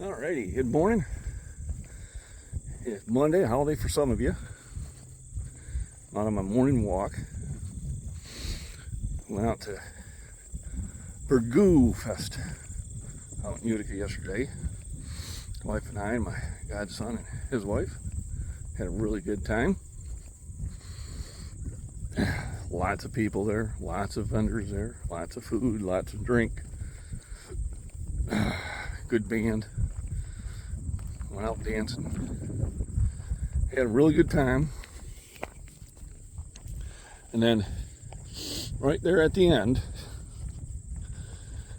Alrighty, good morning. It's Monday, a holiday for some of you. Out on my morning walk. Went out to Burgoo Fest out in Utica yesterday. My wife and I and my godson and his wife had a really good time. Lots of people there, lots of vendors there, lots of food, lots of drink. Good band. Went out dancing. Had a really good time. And then right there at the end,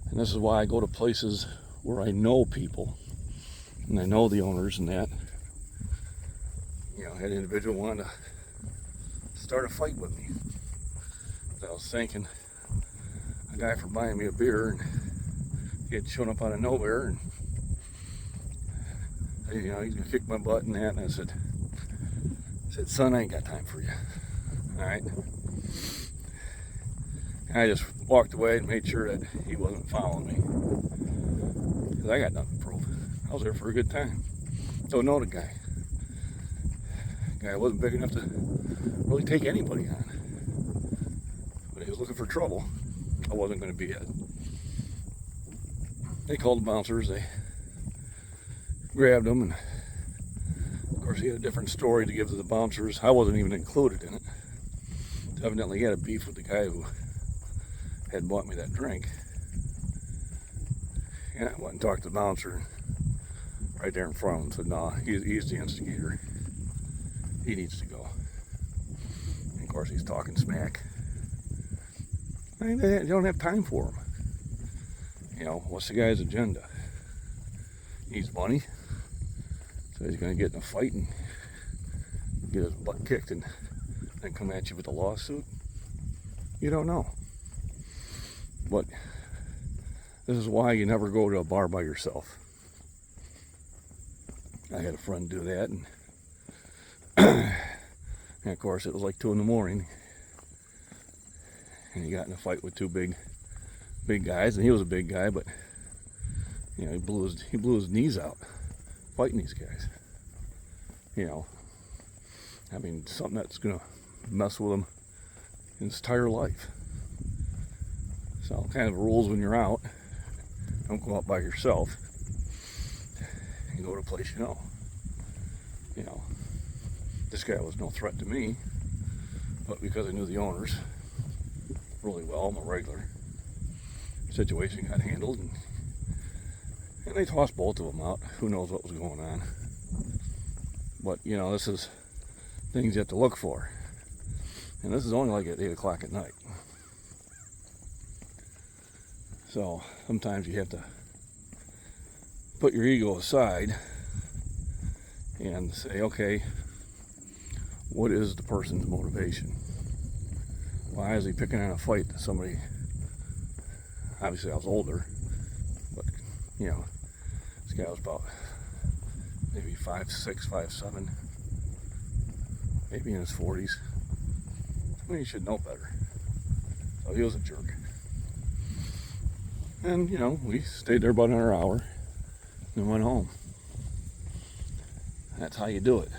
and this is why I go to places where I know people and I know the owners and that, had an individual wanted to start a fight with me. I was thanking a guy for buying me a beer, and he had shown up out of nowhere, and he's gonna kick my butt and that. And I said, son, I ain't got time for you. All right. And I just walked away and made sure that he wasn't following me, because I got nothing to prove. I was there for a good time. Don't know the guy. The guy wasn't big enough to really take anybody on. But he was looking for trouble. I wasn't going to be it. They called the bouncers. They grabbed him, and of course he had a different story to give to the bouncers. I wasn't even included in it. Evidently he had a beef with the guy who had bought me that drink. And I went and talked to the bouncer right there in front of him and said, no, he's the instigator. He needs to go. And of course he's talking smack. You don't have time for him. What's the guy's agenda? He needs money. So he's going to get in a fight and get his butt kicked and then come at you with a lawsuit? You don't know. But this is why you never go to a bar by yourself. I had a friend do that, and, and of course it was like 2 a.m, and he got in a fight with two big guys, and he was a big guy, but he blew his knees out fighting these guys. Something that's gonna mess with him in his entire life. So kind of rules when you're out. Don't go out by yourself. You go to a place you know. This guy was no threat to me, but because I knew the owners really well, I'm a regular, situation got handled, and they tossed both of them out. Who knows what was going on? But this is things you have to look for, and this is only like at 8 o'clock at night. So sometimes you have to put your ego aside and say, okay, what is the person's motivation? Why is he picking on a fight to somebody? Obviously I was older, but this guy was about maybe 5'6", 5'7", maybe in his 40s. You should know better. So he was a jerk. And we stayed there about another hour and went home. That's how you do it.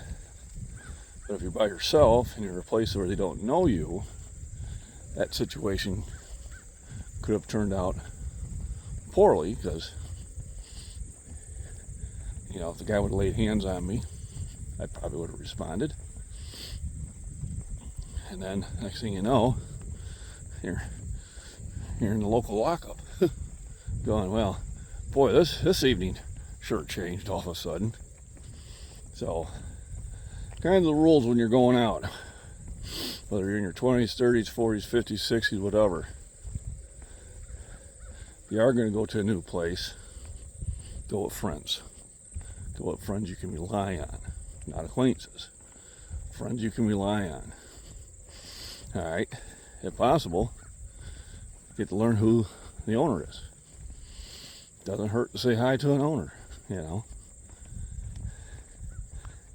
But if you're by yourself and you're in a place where they don't know you, that situation could have turned out poorly, because if the guy would have laid hands on me, I probably would have responded. And then next thing you know, you're in the local lockup going, well, boy, this evening sure changed all of a sudden. So kind of the rules when you're going out, whether you're in your 20s, 30s, 40s, 50s, 60s, whatever. If you are going to go to a new place, go with friends. Go with friends you can rely on, not acquaintances. Friends you can rely on. All right, if possible, get to learn who the owner is. Doesn't hurt to say hi to an owner,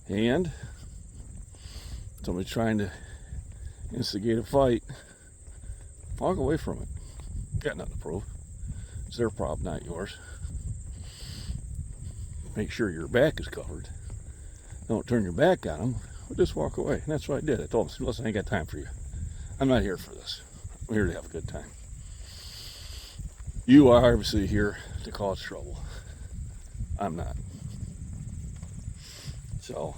And somebody's trying to instigate a fight, walk away from it. Got nothing to prove. It's their problem, not yours. make sure your back is covered. Don't turn your back on them, but just walk away. And that's what I did. I told them, listen, I ain't got time for you. I'm not here for this. I'm here to have a good time. You are obviously here to cause trouble. I'm not. So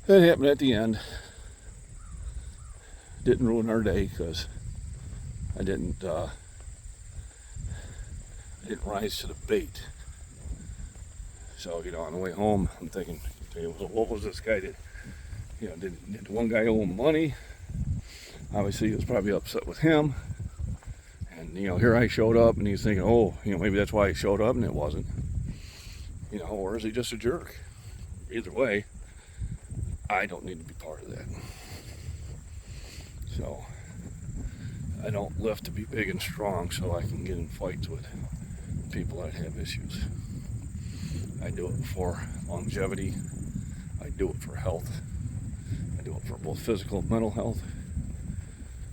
that happened at the end. Didn't ruin our day because I didn't rise to the bait. So, on the way home, I'm thinking, what was this guy did? Did one guy owe him money? Obviously, he was probably upset with him. And, here I showed up and he's thinking, oh, maybe that's why he showed up, and it wasn't. Or is he just a jerk? Either way, I don't need to be part of that. So, I don't live to be big and strong so I can get in fights with people that have issues. I do it for longevity. I do it for health. I do it for both physical and mental health.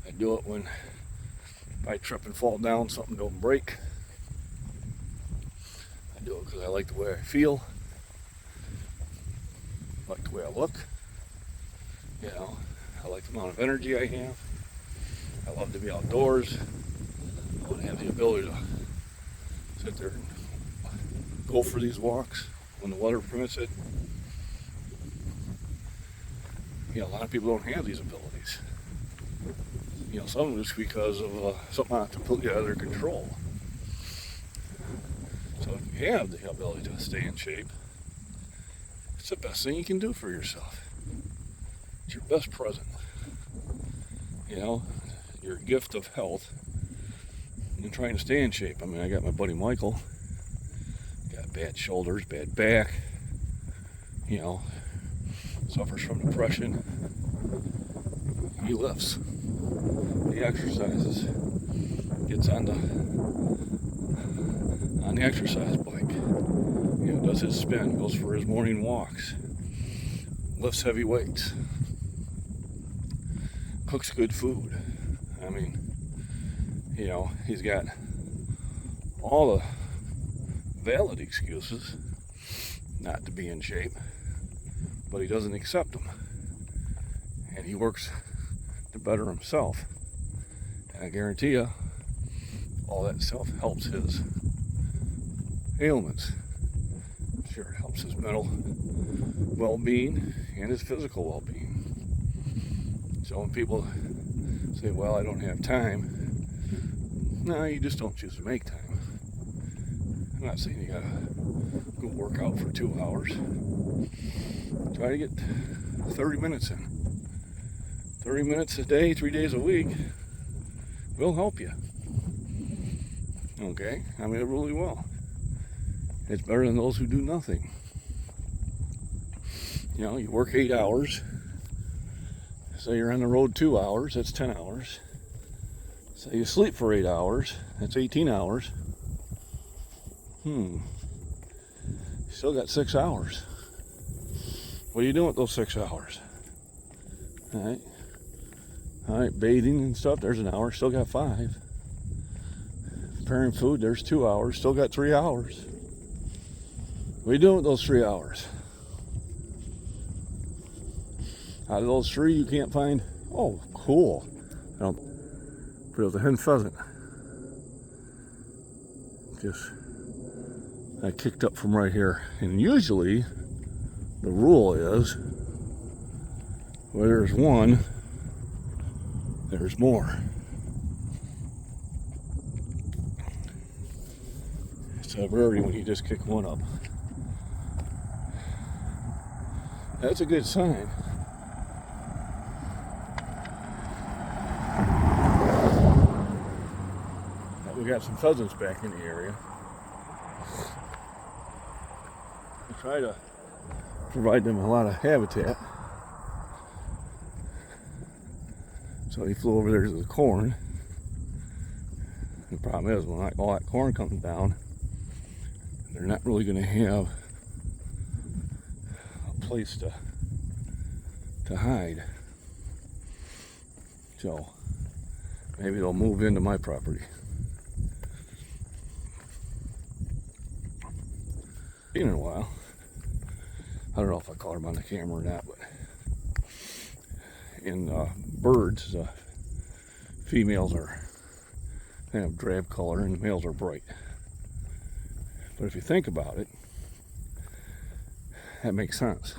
I do it when if I trip and fall down, something don't break. I do it because I like the way I feel. I like the way I look. I like the amount of energy I have. I love to be outdoors. I want to have the ability to sit there and go for these walks when the weather permits it. A lot of people don't have these abilities. Some of it's because of something not completely out of their control. So if you have the ability to stay in shape, it's the best thing you can do for yourself. It's your best present. Your gift of health and trying to stay in shape. I got my buddy Michael, got bad shoulders, bad back, suffers from depression. He lifts, he exercises, gets on the exercise bike, does his spin, goes for his morning walks, lifts heavy weights, cooks good food. He's got all the valid excuses not to be in shape, but he doesn't accept them. And he works to better himself. And I guarantee you, all that stuff helps his ailments. Sure, it helps his mental well-being and his physical well-being. So when people say, well, I don't have time, no, you just don't choose to make time. I'm not saying you gotta go work out for 2 hours. Try to get 30 minutes in. 30 minutes a day, 3 days a week will help you. Okay? It really will. It's better than those who do nothing. You work 8 hours. Say you're on the road 2 hours, that's 10 hours. Say you sleep for 8 hours, that's 18 hours. You still got 6 hours. What are you doing with those 6 hours? All right, bathing and stuff, there's an hour, still got 5. Preparing food, there's 2 hours, still got 3 hours. What are you doing with those 3 hours? Out of those 3, you can't find, oh, cool. But it was a hen pheasant. I kicked up from right here. And usually, the rule is, where there's one, there's more. It's a rarity when you just kick one up. That's a good sign. We got some pheasants back in the area. I try to provide them a lot of habitat. So he flew over there to the corn. The problem is when all that corn comes down, they're not really going to have a place to hide. So maybe they'll move into my property. been a while. I don't know if I caught him on the camera or not, but in birds, females are kind of drab color and the males are bright. But if you think about it, that makes sense.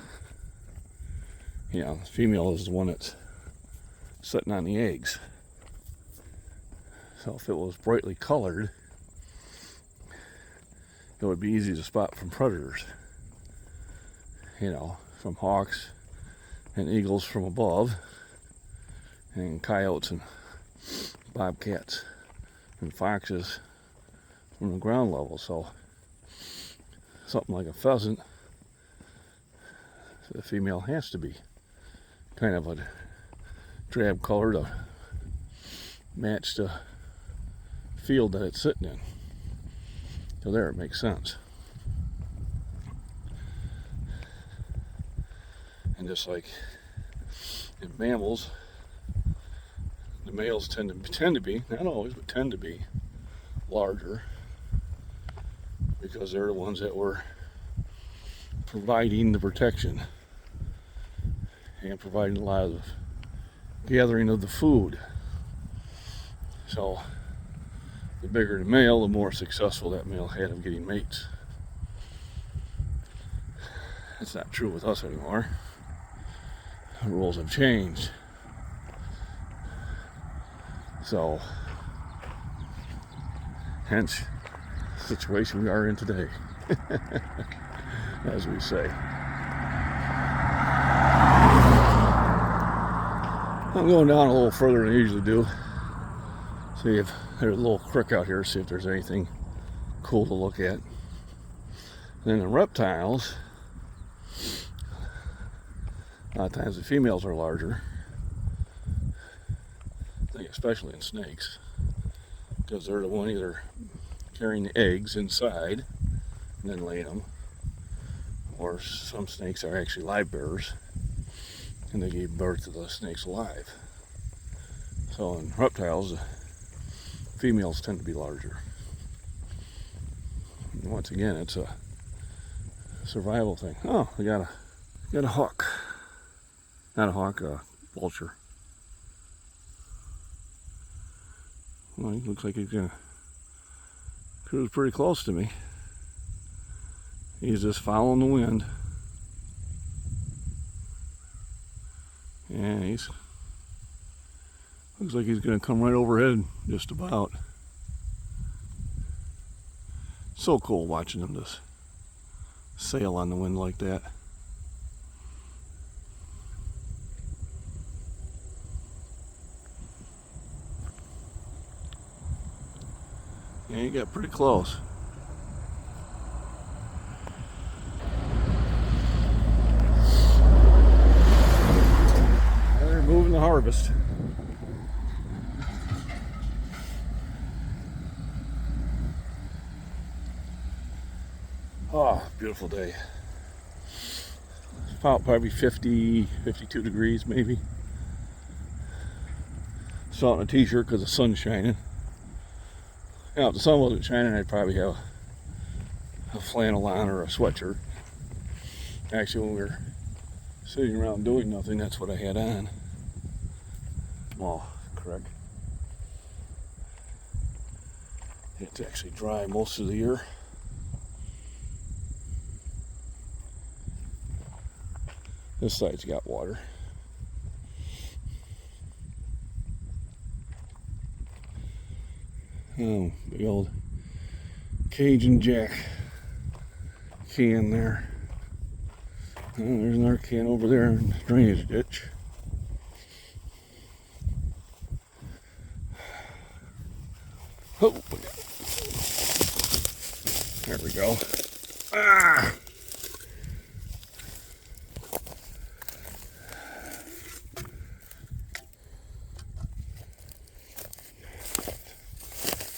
You know, the female is the one that's sitting on the eggs. So if it was brightly colored, it would be easy to spot from predators. You know, from hawks and eagles from above, and coyotes and bobcats and foxes from the ground level. So something like a pheasant, the female has to be kind of a drab color to match the field that it's sitting in. So there, it makes sense. And just like in mammals, the males tend to be, not always, but tend to be larger because they're the ones that were providing the protection and providing a lot of the gathering of the food. So the bigger the male, the more successful that male had of getting mates. That's not true with us anymore. The rules have changed. So, hence the situation we are in today, as we say. I'm going down a little further than I usually do. See if there's a little creek out here, see if there's anything cool to look at. Then the reptiles, a lot of times the females are larger. I think especially in snakes, because they're the one either carrying the eggs inside and then laying them, or some snakes are actually live bearers and they give birth to the snakes alive. So in reptiles, the females tend to be larger. And once again, it's a survival thing. Oh, we got a hawk. Not a hawk, a vulture. Well, he looks like he's gonna cruise pretty close to me. He's just following the wind. And looks like he's gonna come right overhead, just about. So cool watching him just sail on the wind like that. Yeah, he got pretty close. They're moving the harvest. Oh, beautiful day. It's about probably 50, 52 degrees maybe. Still in a t-shirt because the sun's shining. Now, if the sun wasn't shining, I'd probably have a flannel on or a sweatshirt. Actually, when we were sitting around doing nothing, that's what I had on. Well, correct. It's actually dry most of the year. This side's got water. Oh, big old Cajun Jack can there. Oh, there's another can over there in the drainage ditch. Oh, there we go. Ah!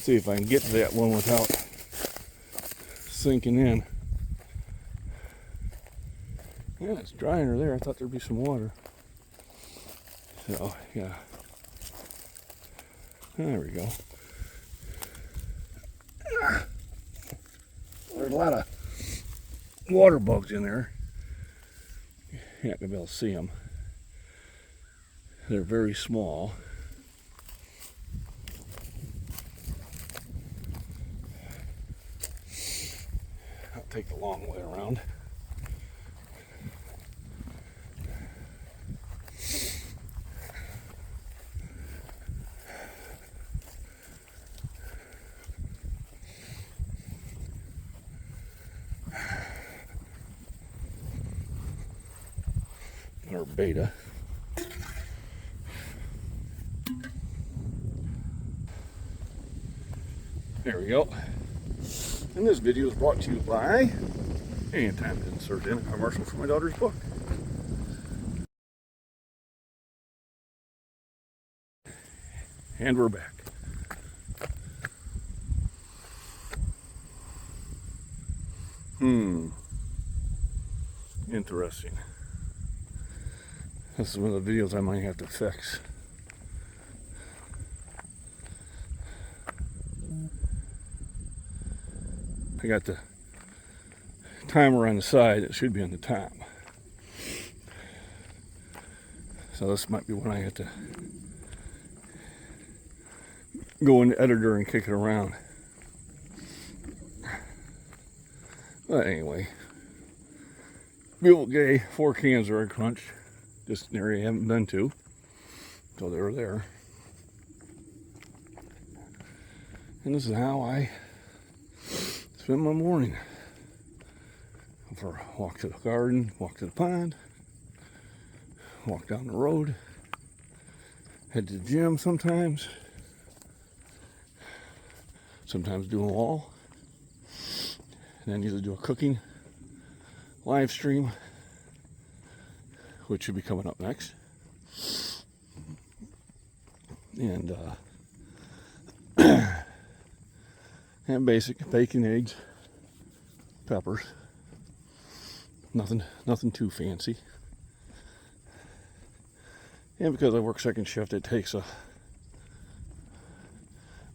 See if I can get to that one without sinking in. Yeah, it's dry under there. I thought there'd be some water. So, yeah. There we go. There's a lot of water bugs in there. You're not gonna be able to see them. They're very small. I'll take the long way around. Or beta. There we go. And this video is brought to you by, and time to insert in a commercial for my daughter's book. And we're back. Interesting. This is one of the videos I might have to fix. I got the timer on the side. It should be on the top. So this might be when I have to go in the editor and kick it around. But anyway, beautiful day. 4 cans are Egg Crunch. Just an area I haven't been to. So they were there. And this is how I spend my morning. For a walk to the garden, walk to the pond, walk down the road, head to the gym sometimes do a wall, and then either do a cooking live stream, which should be coming up next, and and basic bacon, eggs, peppers. Nothing too fancy. And because I work second shift, it takes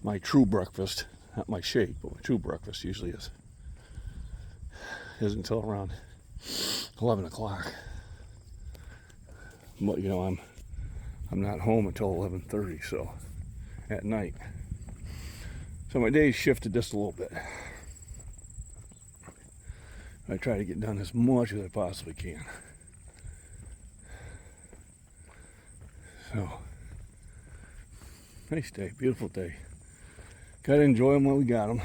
my true breakfast, not my shake, but my true breakfast usually isn't until around 11 o'clock. But you know, I'm not home until 11:30, so at night. So my days shifted just a little bit. I try to get done as much as I possibly can. So, nice day, beautiful day. Gotta enjoy them while we got them.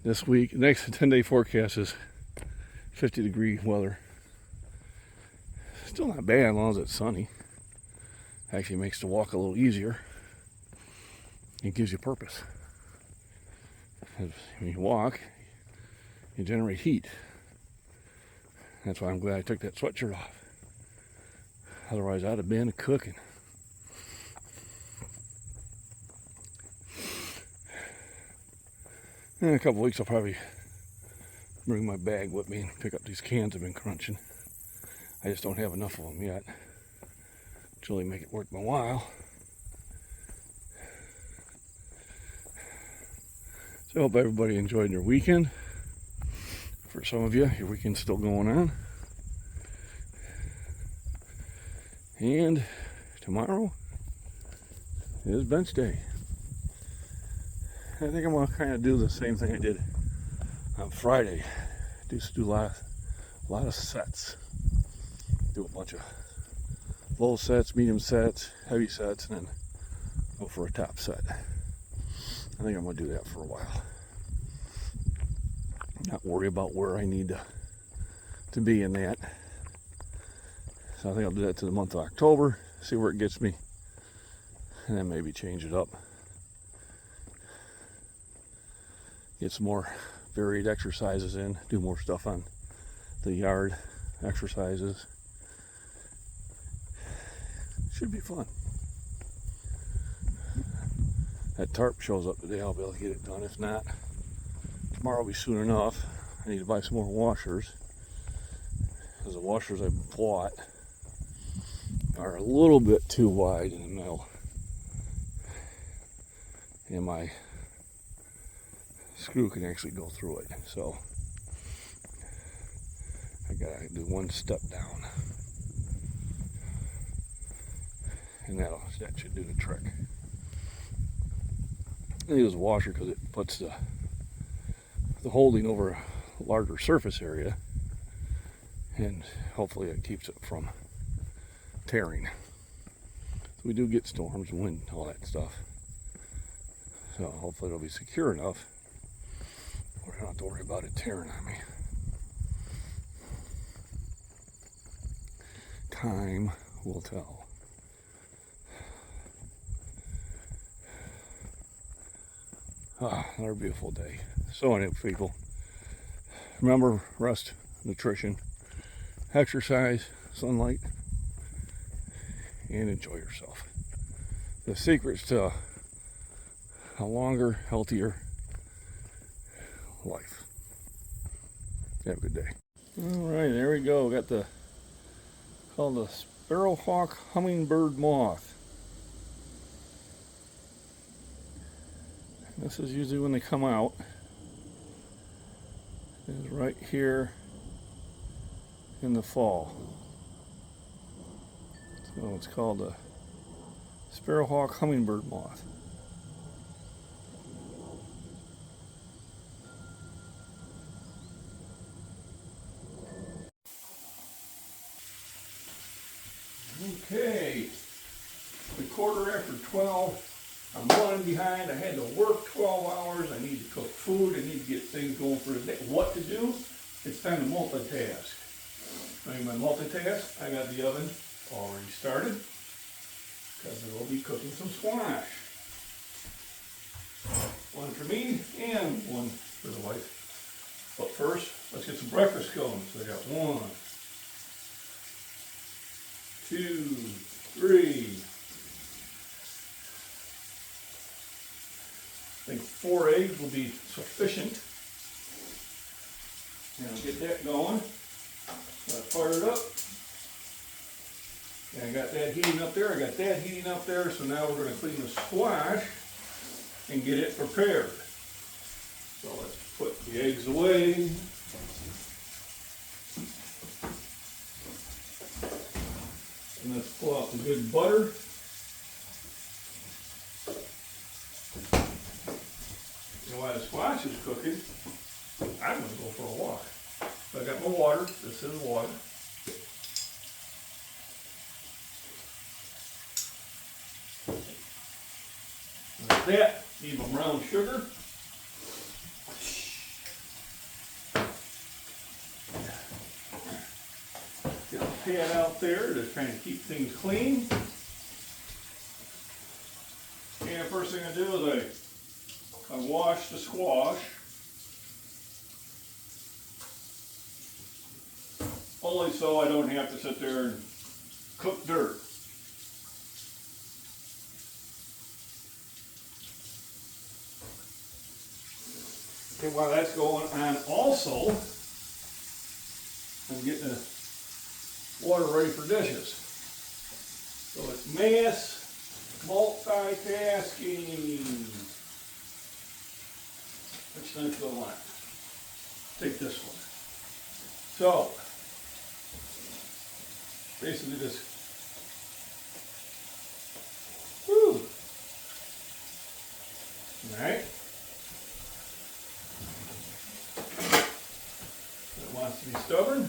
This week, next 10-day forecast is 50-degree weather. Still not bad as long as it's sunny. Actually makes the walk a little easier. It gives you purpose. When you walk, you generate heat. That's why I'm glad I took that sweatshirt off. Otherwise, I'd have been cooking. In a couple weeks, I'll probably bring my bag with me and pick up these cans I've been crunching. I just don't have enough of them yet to really make it worth my while. So I hope everybody enjoyed their weekend. For some of you, your weekend's still going on. And tomorrow is bench day. I think I'm going to kind of do the same thing I did on Friday. Just do a lot of sets. Do a bunch of low sets, medium sets, heavy sets, and then go for a top set. I think I'm going to do that for a while. Not worry about where I need to be in that. So I think I'll do that to the month of October, see where it gets me, and then maybe change it up. Get some more varied exercises in, do more stuff on the yard exercises. Should be fun. That tarp shows up today, I'll be able to get it done. If not, tomorrow will be soon enough. I need to buy some more washers, because the washers I bought are a little bit too wide in the middle. And my screw can actually go through it. So I gotta do one step down, and that should do the trick. I use a washer because it puts the holding over a larger surface area, and hopefully it keeps it from tearing. So we do get storms, wind, all that stuff. So hopefully it'll be secure enough where I don't have to worry about it tearing on me. Time will tell. Another beautiful day. So anyway, people, remember, rest, nutrition, exercise, sunlight, and enjoy yourself. The secret's to a longer, healthier life. Have a good day. All right, there we go. Got called the sparrowhawk hummingbird moth. This is usually when they come out. It is right here in the fall. So it's called the sparrowhawk hummingbird moth. Okay, it's 12:15. I'm running behind. I had to work 12 hours. I need to cook food. I need to get things going for the day. What to do? It's time to multitask. During my multitask, I got the oven already started because I will be cooking some squash. One for me and one for the wife. But first, let's get some breakfast going. So I got 1, 2, 3. I think 4 eggs will be sufficient. And I'll get that going. Got it fired up. And I got that heating up there. I got that heating up there. So now we're going to clean the squash and get it prepared. So let's put the eggs away. And let's pull out the good butter. While the squash is cooking, I'm going to go for a walk. So I got my water. This is water. Like that. Need my brown sugar. Get a pan out there to kind of keep things clean. And first thing I do is I wash the squash, only so I don't have to sit there and cook dirt. And while that's going on also, I'm getting the water ready for dishes. So it's mass multitasking. Which knife do I want? Take this one. So, basically just, whoo! Alright. It wants to be stubborn.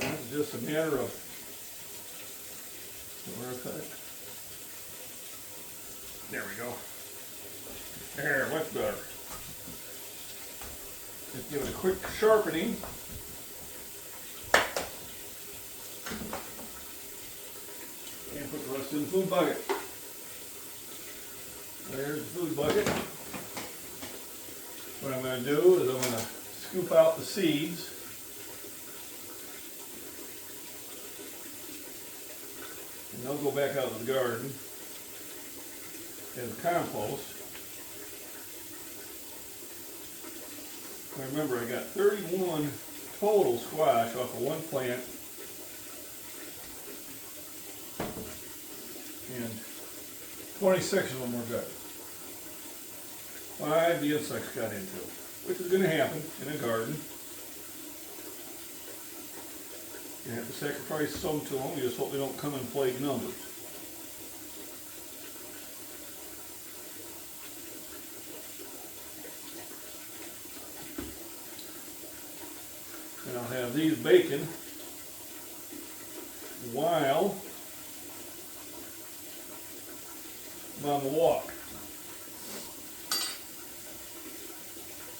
It's just a matter of where I cut it. There we go. There, much better. Just give it a quick sharpening. And put the rest in the food bucket. There's the food bucket. What I'm going to do is I'm going to scoop out the seeds. And they'll go back out to the garden as compost. I remember I got 31 total squash off of one plant. 26 of them were good. 5 the insects got into, which is going to happen in a garden. You have to sacrifice some to them. You just hope they don't come in plague numbers. And I'll have these baking while I'm on the walk.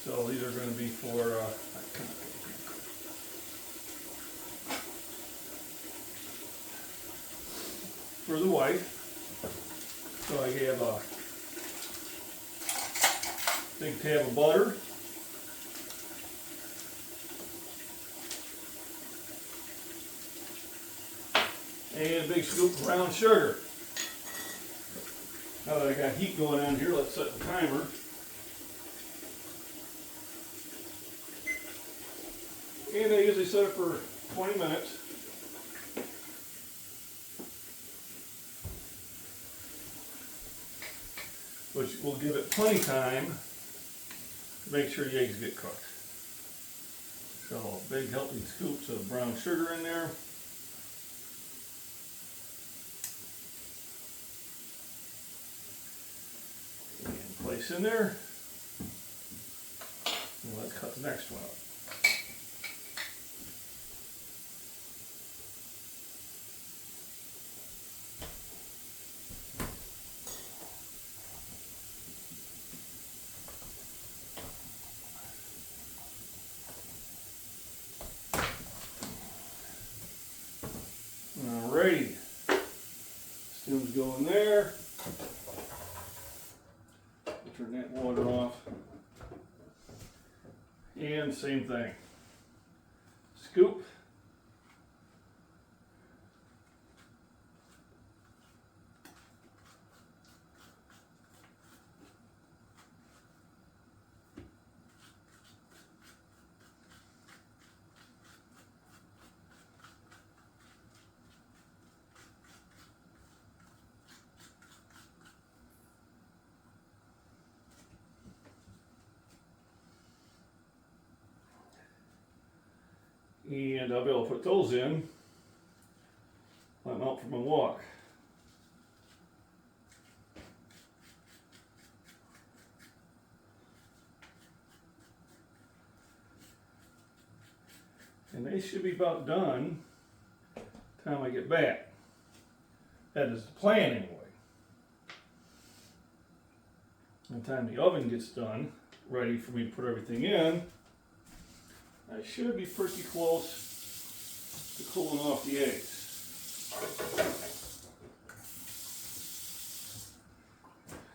So these are going to be for the wife. So I have a big tab of butter. And a big scoop of brown sugar. Now that I got heat going on here, let's set the timer. And I usually set it for 20 minutes. Which will give it plenty of time to make sure the eggs get cooked. So big helping scoops of brown sugar in there. And place in there. And let's cut the next one up. Alrighty, steam's going there. Turn that water off. And same thing. Scoop. And I'll be able to put those in when I'm out for my walk. And they should be about done by the time I get back. That is the plan anyway. By the time the oven gets done, ready for me to put everything in, I should be pretty close to cooling off the eggs.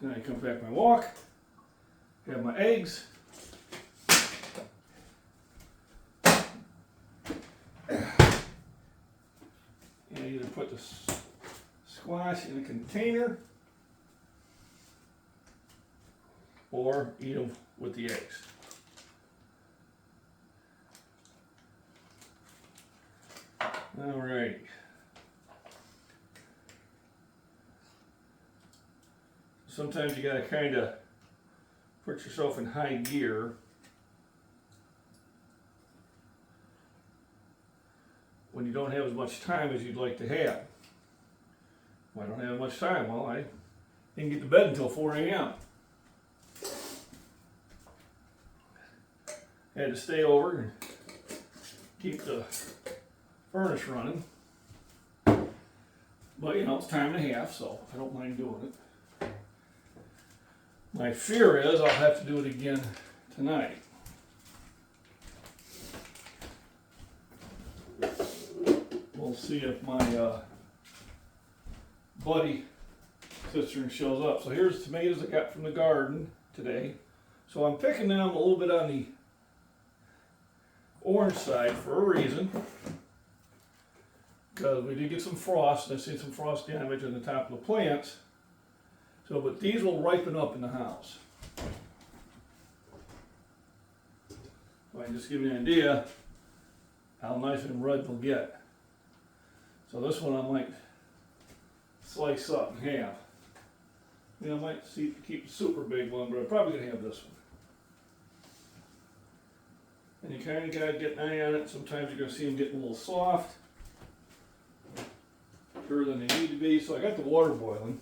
Then I come back my walk, have my eggs. And I either put the squash in a container or eat them with the eggs. Alright. Sometimes you gotta kind of put yourself in high gear when you don't have as much time as you'd like to have. Well, I don't have much time. Well, I didn't get to bed until 4 a.m. Had to stay over and keep the furnace running. But you know, it's time and a half, so I don't mind doing it. My fear is I'll have to do it again tonight. We'll see if my buddy sister shows up. So here's tomatoes I got from the garden today. So I'm picking them a little bit on the orange side for a reason. Because we did get some frost, and I see some frost damage on the top of the plants. So, but these will ripen up in the house. So I can just give you an idea how nice and red they'll get. So this one I might slice up in half. Yeah, I might keep the super big one, but I'm probably gonna have this one. And you kind of gotta get an eye on it. Sometimes you're gonna see them getting a little soft, bigger than they need to be. So I got the water boiling,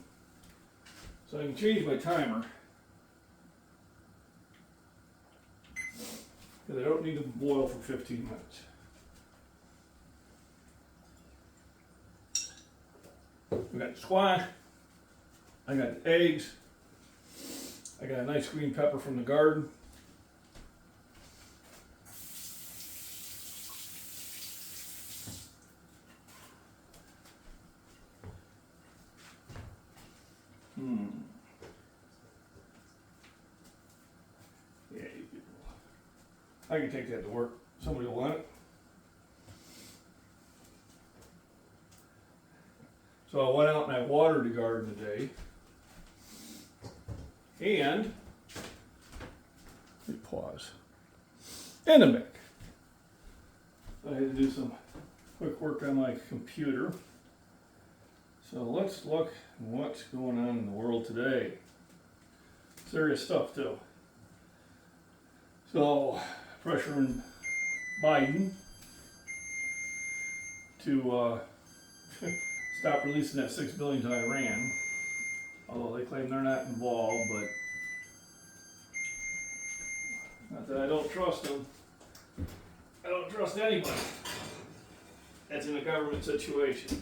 so I can change my timer. Because I don't need to boil for 15 minutes. We got the squash. I got the eggs. I got a nice green pepper from the garden. Yeah, I can take that to work. Somebody will want it. So I went out and I watered the garden today. And, let me pause. And I'm back. I had to do some quick work on my computer. So let's look at what's going on in the world today. Serious stuff too. So, pressuring Biden to stop releasing that $6 billion to Iran. Although they claim they're not involved, but not that I don't trust them. I don't trust anybody that's in a government situation,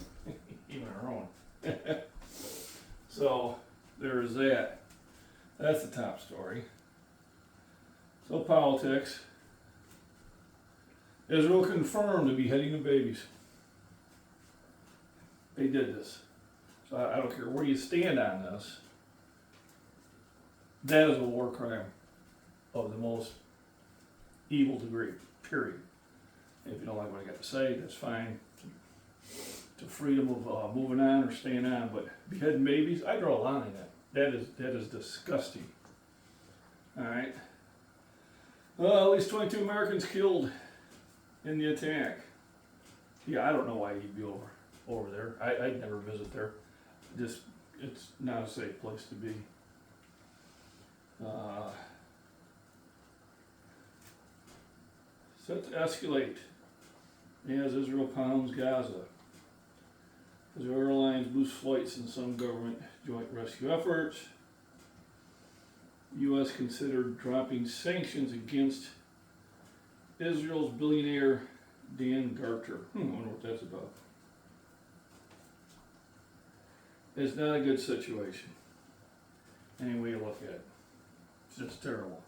even our own. So there's that. That's the top story. So politics. Israel confirmed to be heading to babies. They did this. So I don't care where you stand on this. That is a war crime of the most evil degree, period. If you don't like what I got to say, that's fine. To freedom of moving on or staying on, but beheading babies, I draw a line on that. That is disgusting. All right. Well, at least 22 Americans killed in the attack. Yeah, I don't know why he'd be over there. I'd never visit there. Just, it's not a safe place to be. Set to escalate as Israel pounds Gaza. Israel Airlines boosts flights in some government joint rescue efforts. U.S. considered dropping sanctions against Israel's billionaire Dan Garter. I wonder what that's about. It's not a good situation. Any way you look at it. It's just terrible.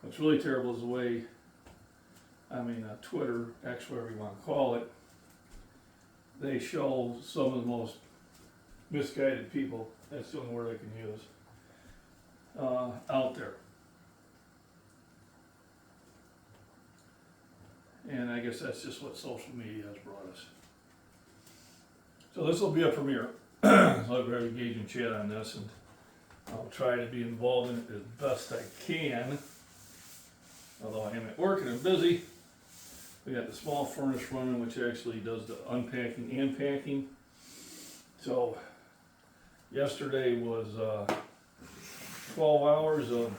What's really terrible is the way, Twitter, X, whatever you want to call it, they show some of the most misguided people, that's the only word I can use, out there. And I guess that's just what social media has brought us. So this will be a premiere. So I'll very engage in chat on this, and I'll try to be involved in it as best I can. Although I am at work and I'm busy. We got the small furnace running, which actually does the unpacking and packing. So yesterday was 12 hours of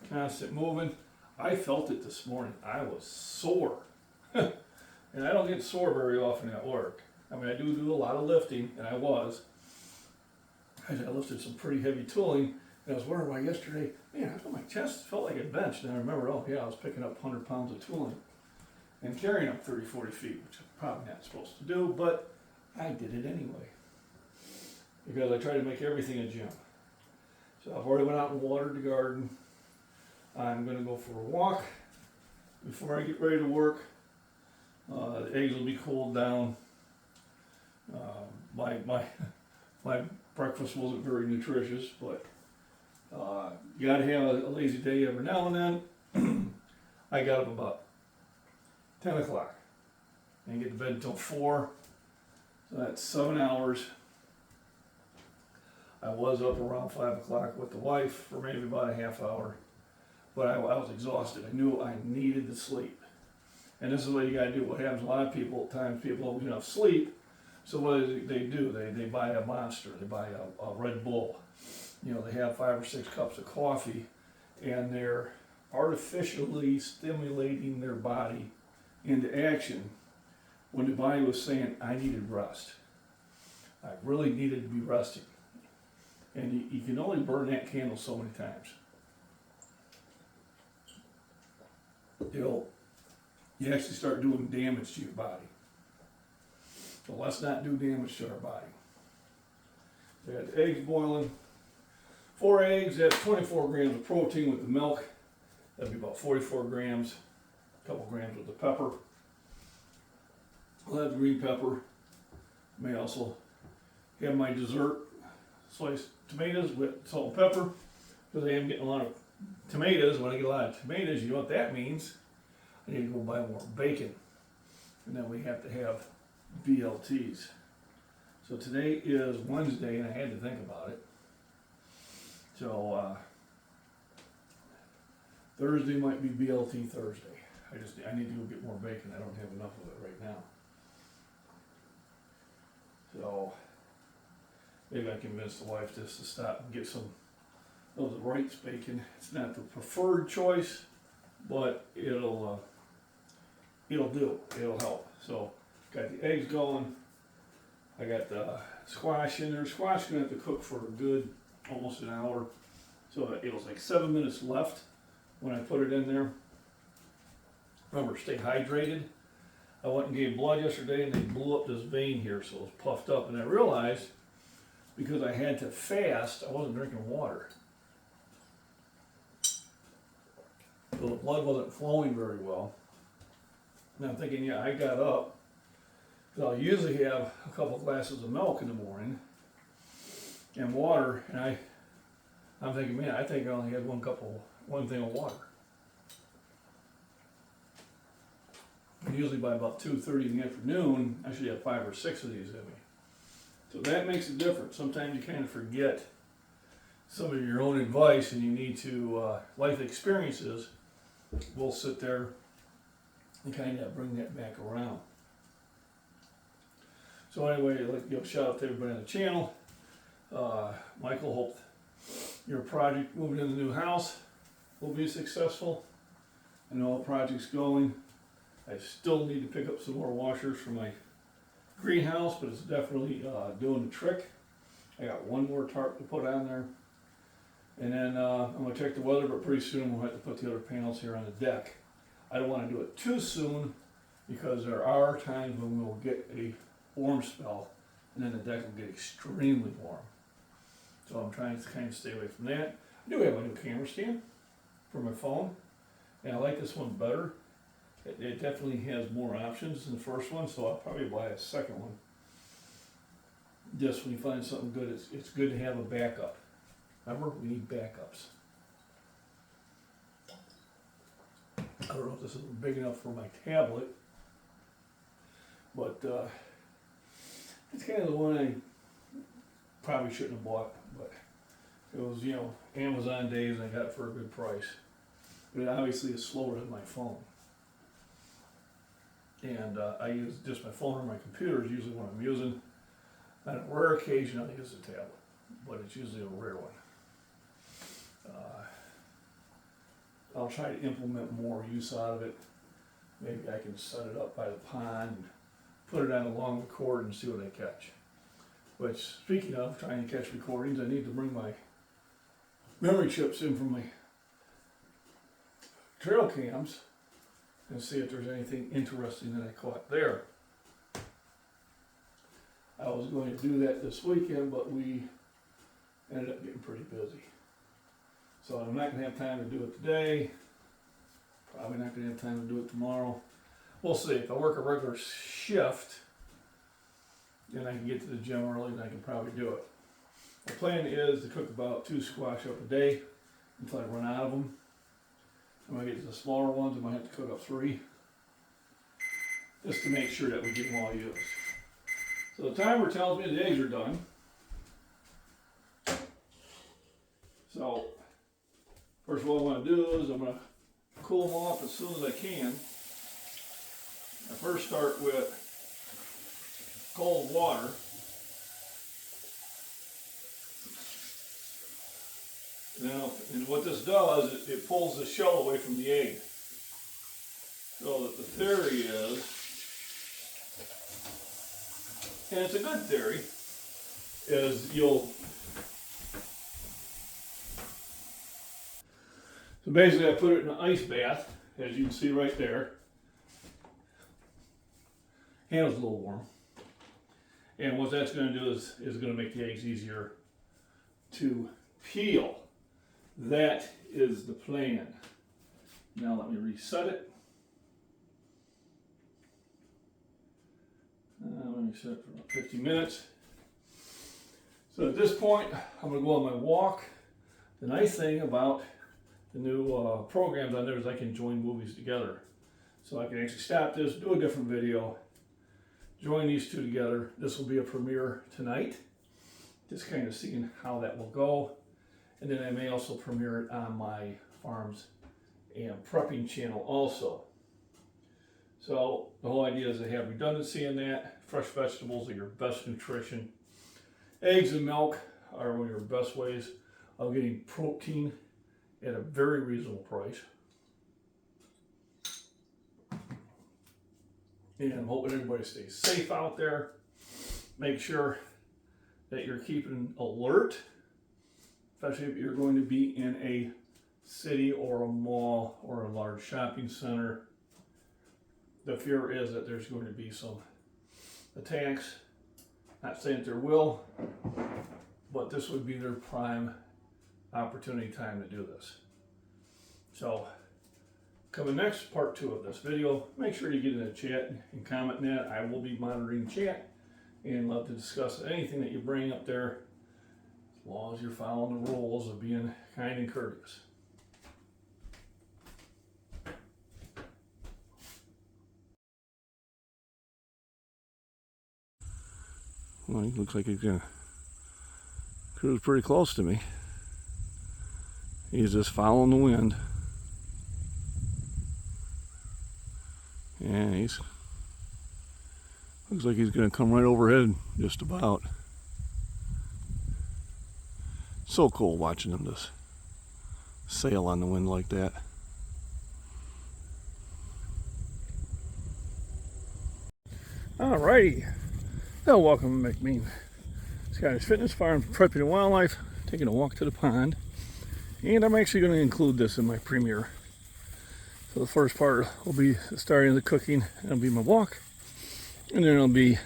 constant moving. I felt it this morning. I was sore. And I don't get sore very often at work. I do a lot of lifting, and I lifted some pretty heavy tooling, and I was wondering why yesterday, man, I thought my chest felt like a bench. Then I remember, I was picking up 100 pounds of tooling and carrying up 30, 40 feet, which I'm probably not supposed to do, but I did it anyway. Because I try to make everything a gym. So I've already went out and watered the garden. I'm going to go for a walk before I get ready to work. The eggs will be cooled down. My breakfast wasn't very nutritious, but you got to have a lazy day every now and then. I got up about 10 o'clock and get to bed until 4. So that's 7 hours. I was up around 5 o'clock with the wife for maybe about a half hour, but I was exhausted. I knew I needed to sleep. And this is what you got to do. What happens a lot of people don't get enough sleep. So what do? They buy a Monster, they buy a Red Bull, you know, they have 5 or 6 cups of coffee, and they're artificially stimulating their body into action when the body was saying, I needed rest. I really needed to be resting. And you can only burn that candle so many times. You actually start doing damage to your body. So let's not do damage to our body. We got the eggs boiling. 4 eggs, that's 24 grams of protein with the milk. That'd be about 44 grams. A couple grams with the pepper. I'll have the green pepper. May also have my dessert sliced tomatoes with salt and pepper, because I am getting a lot of tomatoes. When I get a lot of tomatoes, you know what that means? I need to go buy more bacon. And then we have to have BLTs. So today is Wednesday, and I had to think about it. So Thursday might be BLT Thursday. I need to go get more bacon. I don't have enough of it right now. So maybe I can convince the wife just to stop and get some of the Wright's bacon. It's not the preferred choice, but it'll do. It'll help. So got the eggs going. I got the squash in there. Squash is gonna have to cook for a good almost an hour. So it was like 7 minutes left when I put it in there. Remember, stay hydrated. I went and gave blood yesterday, and they blew up this vein here, so it was puffed up. And I realized, because I had to fast, I wasn't drinking water. So the blood wasn't flowing very well. And I'm thinking, yeah, I got up, because I'll usually have a couple glasses of milk in the morning and water, and I'm thinking, man, I think I only had one thing of water. And usually by about 2:30 in the afternoon, I should have 5 or 6 of these in me. So that makes a difference. Sometimes you kind of forget some of your own advice, and you need to, life experiences will sit there and kind of bring that back around. So anyway, I'd like to give a shout out to everybody on the channel. Michael, hope your project moving in the new house will be successful. I know the project's going. I still need to pick up some more washers for my greenhouse, but it's definitely doing the trick. I got one more tarp to put on there. And then I'm gonna check the weather, but pretty soon we'll have to put the other panels here on the deck. I don't wanna do it too soon, because there are times when we'll get a warm spell, and then the deck will get extremely warm. So I'm trying to kind of stay away from that. I do have a new camera stand for my phone, and I like this one better. It definitely has more options than the first one, so I'll probably buy a second one. Just when you find something good, it's good to have a backup. Remember, we need backups. I don't know if this is big enough for my tablet, but it's kind of the one I probably shouldn't have bought, but it was, you know, Amazon days, and I got it for a good price. But it obviously is slower than my phone. And I use just my phone or my computer is usually what I'm using. On a rare occasion, I'll use a tablet, but it's usually a rare one. I'll try to implement more use out of it. Maybe I can set it up by the pond and put it on along the cord and see what I catch. Which, speaking of trying to catch recordings, I need to bring my memory chips in from my trail cams and see if there's anything interesting that I caught there. I was going to do that this weekend, but we ended up getting pretty busy. So I'm not going to have time to do it today. Probably not going to have time to do it tomorrow. We'll see. If I work a regular shift, then I can get to the gym early and I can probably do it. The plan is to cook about 2 squash up a day until I run out of them. When I get to the smaller ones, I might have to cook up 3, just to make sure that we get them all used. So the timer tells me the eggs are done. So first of all, what I'm going to do is I'm going to cool them off as soon as I can. I first start with cold water. Now, and what this does, it pulls the shell away from the egg. So that the theory is, and it's a good theory, is so basically I put it in an ice bath, as you can see right there. Handle's a little warm. And what that's going to do is going to make the eggs easier to peel. That is the plan. Now let me reset it. Let me set it for about 50 minutes. So at this point, I'm going to go on my walk. The nice thing about the new programs on there is I can join movies together. So I can actually stop this, do a different video, join these two together. This will be a premiere tonight. Just kind of seeing how that will go. And then I may also premiere it on my farms and prepping channel also. So the whole idea is to have redundancy in that. Fresh vegetables are your best nutrition. Eggs and milk are one of your best ways of getting protein at a very reasonable price. And I'm hoping everybody stays safe out there. Make sure that you're keeping alert, especially if you're going to be in a city or a mall or a large shopping center. The fear is that there's going to be some attacks. Not saying that there will, but this would be their prime opportunity time to do this. So, coming next, part 2 of this video. Make sure you get in the chat and comment in that. I will be monitoring chat and love to discuss anything that you bring up there, as long as you're following the rules of being kind and courteous. Well, he looks like he's gonna cruise pretty close to me. He's just following the wind. Yeah, looks like he's gonna come right overhead just about. So cool watching him just sail on the wind like that. Alrighty. Well, welcome to McMean Scottish Fitness Farm, Prepping and Wildlife, taking a walk to the pond. And I'm actually going to include this in my premiere. So the first part will be the starting of the cooking, it'll be my walk, and then it'll be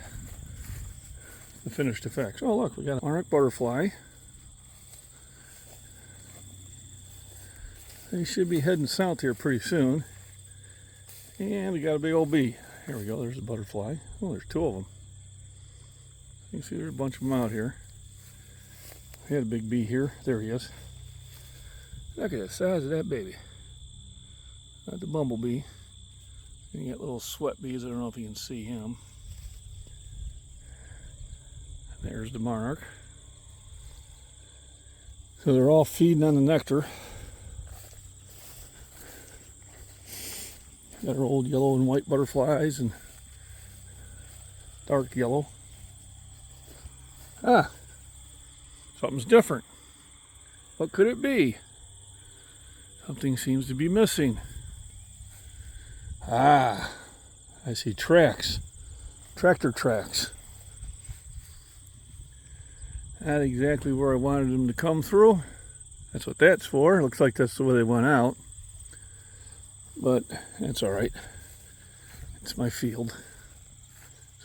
the finished effects. Oh look, we got a monarch butterfly. They should be heading south here pretty soon. And we got a big old bee. Here we go, there's a butterfly. Oh, there's 2 of them. You can see there's a bunch of them out here. We had a big bee here. There he is. Look at the size of that baby. Not the bumblebee. And you got little sweat bees. I don't know if you can see him. There's the monarch. So they're all feeding on the nectar. Got our old yellow and white butterflies and dark yellow. Ah, something's different. What could it be? Something seems to be missing. Ah, I see tracks. Tractor tracks. Not exactly where I wanted them to come through. That's what that's for. Looks like that's the way they went out. But that's all right. It's my field.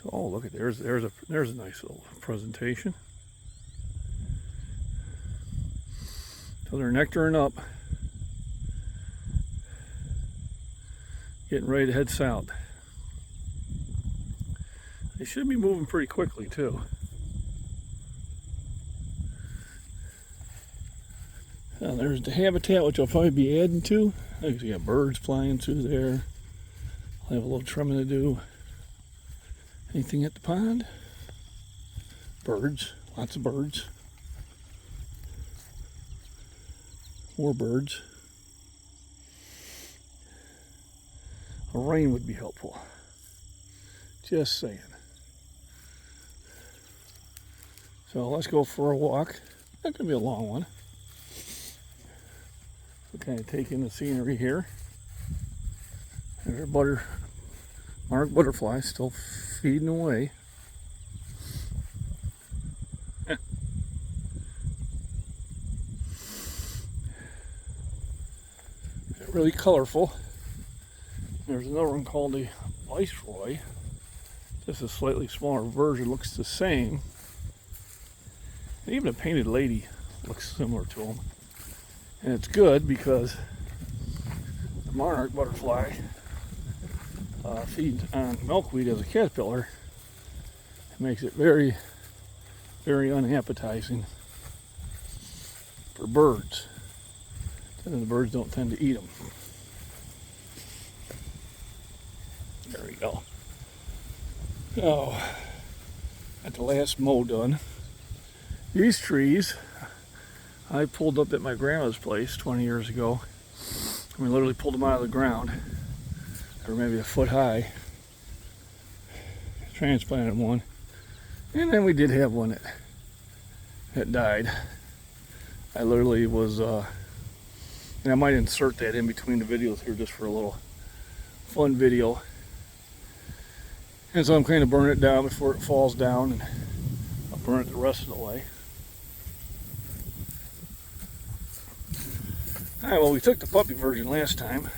So, oh, look at there's a nice little presentation. So they're nectaring up, getting ready to head south. They should be moving pretty quickly too. Now there's the habitat, which I'll probably be adding to. I can see got birds flying through there. I'll have a little trimming to do. Anything at the pond? Birds, lots of birds. More birds. A rain would be helpful. Just saying. So let's go for a walk. Not gonna be a long one. to kind of take in the scenery here. There's Monarch butterfly still feeding away. Really colorful. There's another one called the Viceroy. Just a slightly smaller version, looks the same. And even a painted lady looks similar to them. And it's good because the Monarch butterfly feeds on milkweed as a caterpillar. It makes it very, very unappetizing for birds. And the birds don't tend to eat them. There we go. Oh, got the last mow done. These trees I pulled up at my grandma's place 20 years ago. We literally pulled them out of the ground. They were maybe a foot high. Transplanted one. And then we did have one that died. I literally was, and I might insert that in between the videos here just for a little fun video. And so I'm kind of burning it down before it falls down, and I'll burn it the rest of the way. Alright, well, we took the puppy version last time,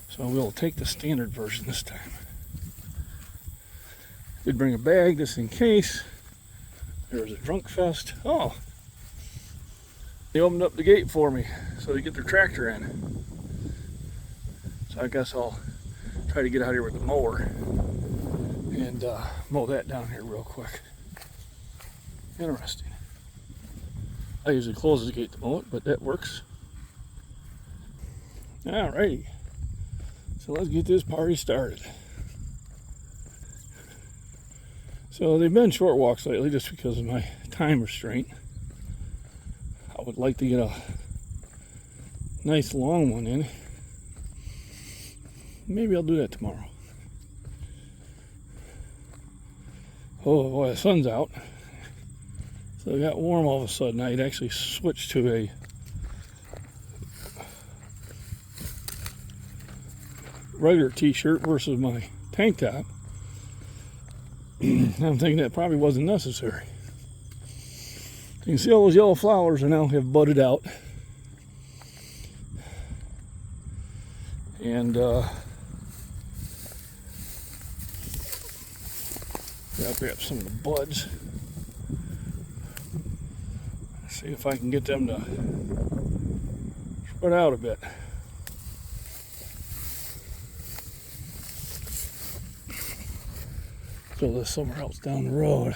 so we'll take the standard version this time. Did bring a bag just in case. There's a drunk fest. Oh! They opened up the gate for me so they get their tractor in. So I guess I'll try to get out here with the mower and mow that down here real quick. Interesting. I usually close the gate to mow it, but that works. Alrighty. So let's get this party started. So they've been short walks lately just because of my time restraint. I would like to get a nice long one in. Maybe I'll do that tomorrow. Oh boy, the sun's out. So it got warm all of a sudden. I'd actually switched to a regular t-shirt versus my tank top. I'm thinking that probably wasn't necessary. You can see all those yellow flowers are now have budded out. And grab some of the buds. See if I can get them to spread out a bit. Throw this somewhere else down the road.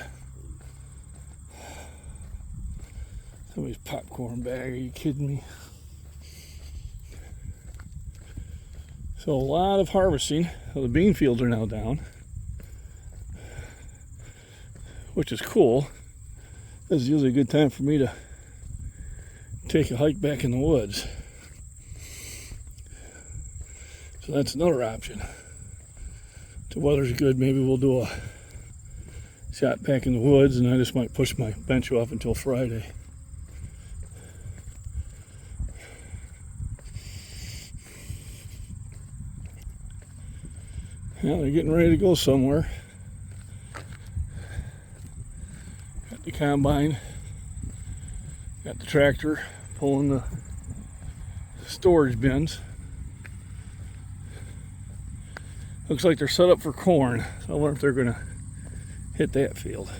Somebody's popcorn bag, are you kidding me? So a lot of harvesting. Well, the bean fields are now down, which is cool. This is usually a good time for me to take a hike back in the woods. So that's another option. If the weather's good, maybe we'll do a shot back in the woods, and I just might push my bench off until Friday. Yeah, they're getting ready to go somewhere. Got the combine, got the tractor pulling the storage bins. Looks like they're set up for corn, so I wonder if they're gonna hit that field.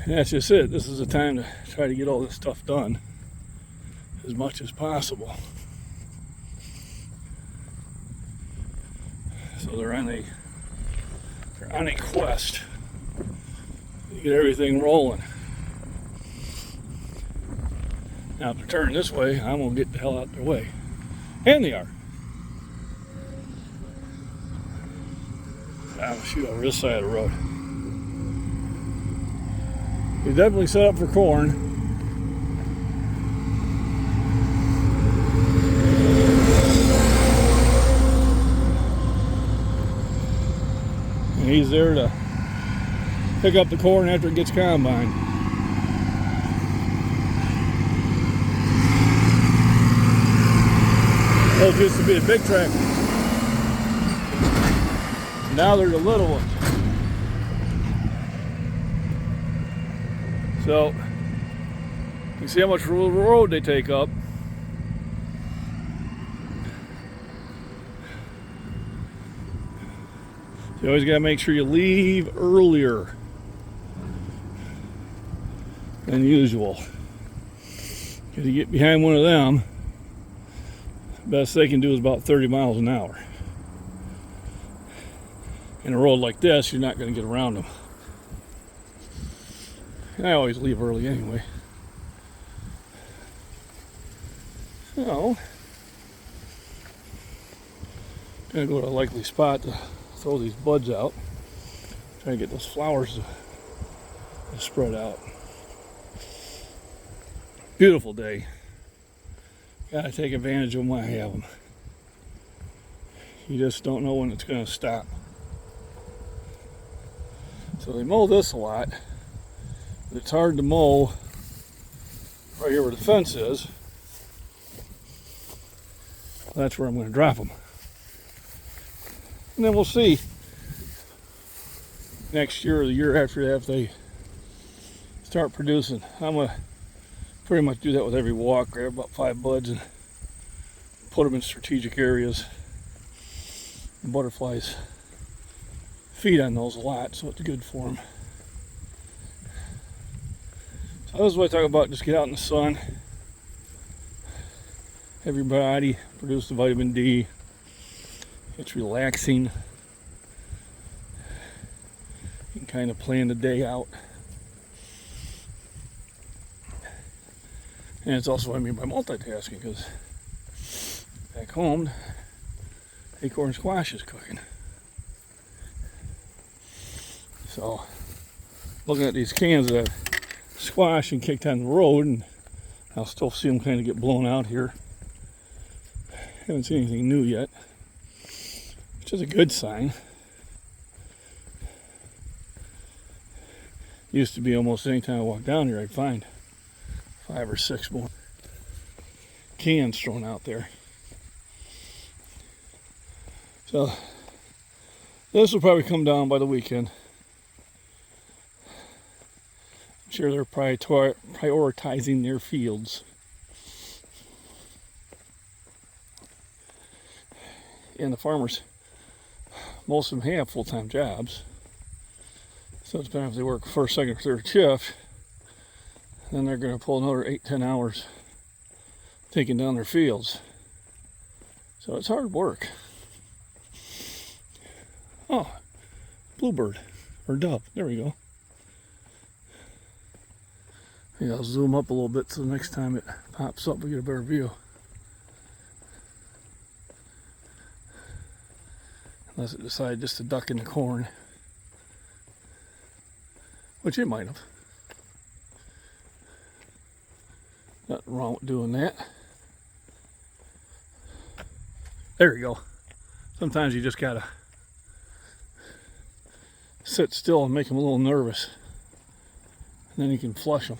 And that's just it. This is the time to try to get all this stuff done as much as possible. So they're on a quest to get everything rolling. Now if they're turning this way, I'm gonna get the hell out of their way. And they are. I'm gonna shoot over this side of the road. He's definitely set up for corn. And he's there to pick up the corn after it gets combined. Those used to be the big tractors. Now they're the little ones. So, you can see how much road they take up. You always got to make sure you leave earlier than usual. Because you get behind one of them, best they can do is about 30 miles an hour. In a road like this, you're not going to get around them. And I always leave early anyway. So, gonna go to a likely spot to throw these buds out. Try to get those flowers to spread out. Beautiful day. Gotta take advantage of them when I have them. You just don't know when it's gonna stop. So they mow this a lot. But it's hard to mow right here where the fence is. That's where I'm going to drop them. And then we'll see next year or the year after that if they start producing. I'm going to pretty much do that with every walk. Grab about 5 buds and put them in strategic areas. The butterflies feed on those a lot, so it's good for them. So this is what I talk about, just get out in the sun. Have your body produce the vitamin D. It's relaxing. You can kind of plan the day out. And it's also what I mean by multitasking, because back home, acorn squash is cooking. So, looking at these cans that I've squashed and kicked on the road, and I'll still see them kind of get blown out here. Haven't seen anything new yet, which is a good sign. Used to be almost any time I walk down here, I'd find 5 or 6 more cans thrown out there. So this will probably come down by the weekend. I'm sure they're prioritizing their fields. And the farmers, most of them have full-time jobs. So it's depending if they work first, second, or third shift, then they're going to pull another 8-10 hours taking down their fields. So it's hard work. Oh, bluebird or dove. There we go. Maybe I'll zoom up a little bit so the next time it pops up we get a better view. Unless it decided just to duck in the corn. Which it might have. Nothing wrong with doing that. There you go. Sometimes you just gotta sit still and make them a little nervous. And then you can flush them.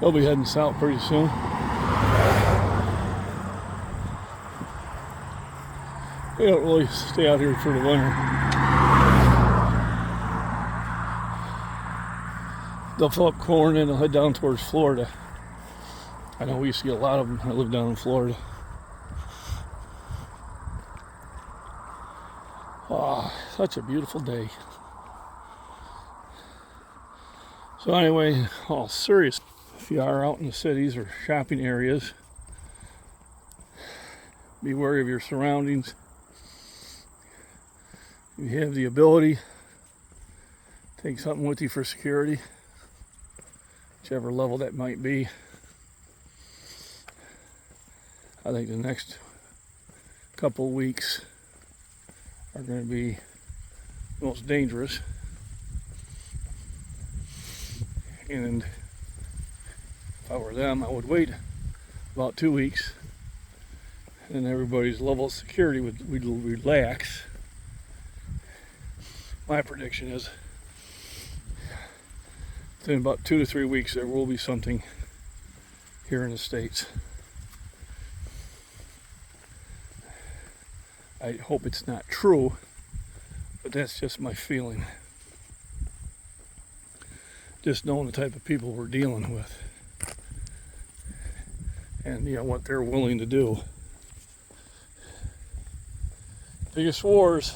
They'll be heading south pretty soon. They don't really stay out here for the winter. They'll fill up corn and they'll head down towards Florida. I know we used to get a lot of them. I live down in Florida. Oh, such a beautiful day. So anyway, all serious, if you are out in the cities or shopping areas, be wary of your surroundings. You have the ability, take something with you for security, whichever level that might be. I think the next couple of weeks are going to be the most dangerous. And if I were them, I would wait about 2 weeks, and everybody's level of security would relax. My prediction is in about 2 to 3 weeks there will be something here in the States. I hope it's not true, but that's just my feeling. Just knowing the type of people we're dealing with, and what they're willing to do. Biggest wars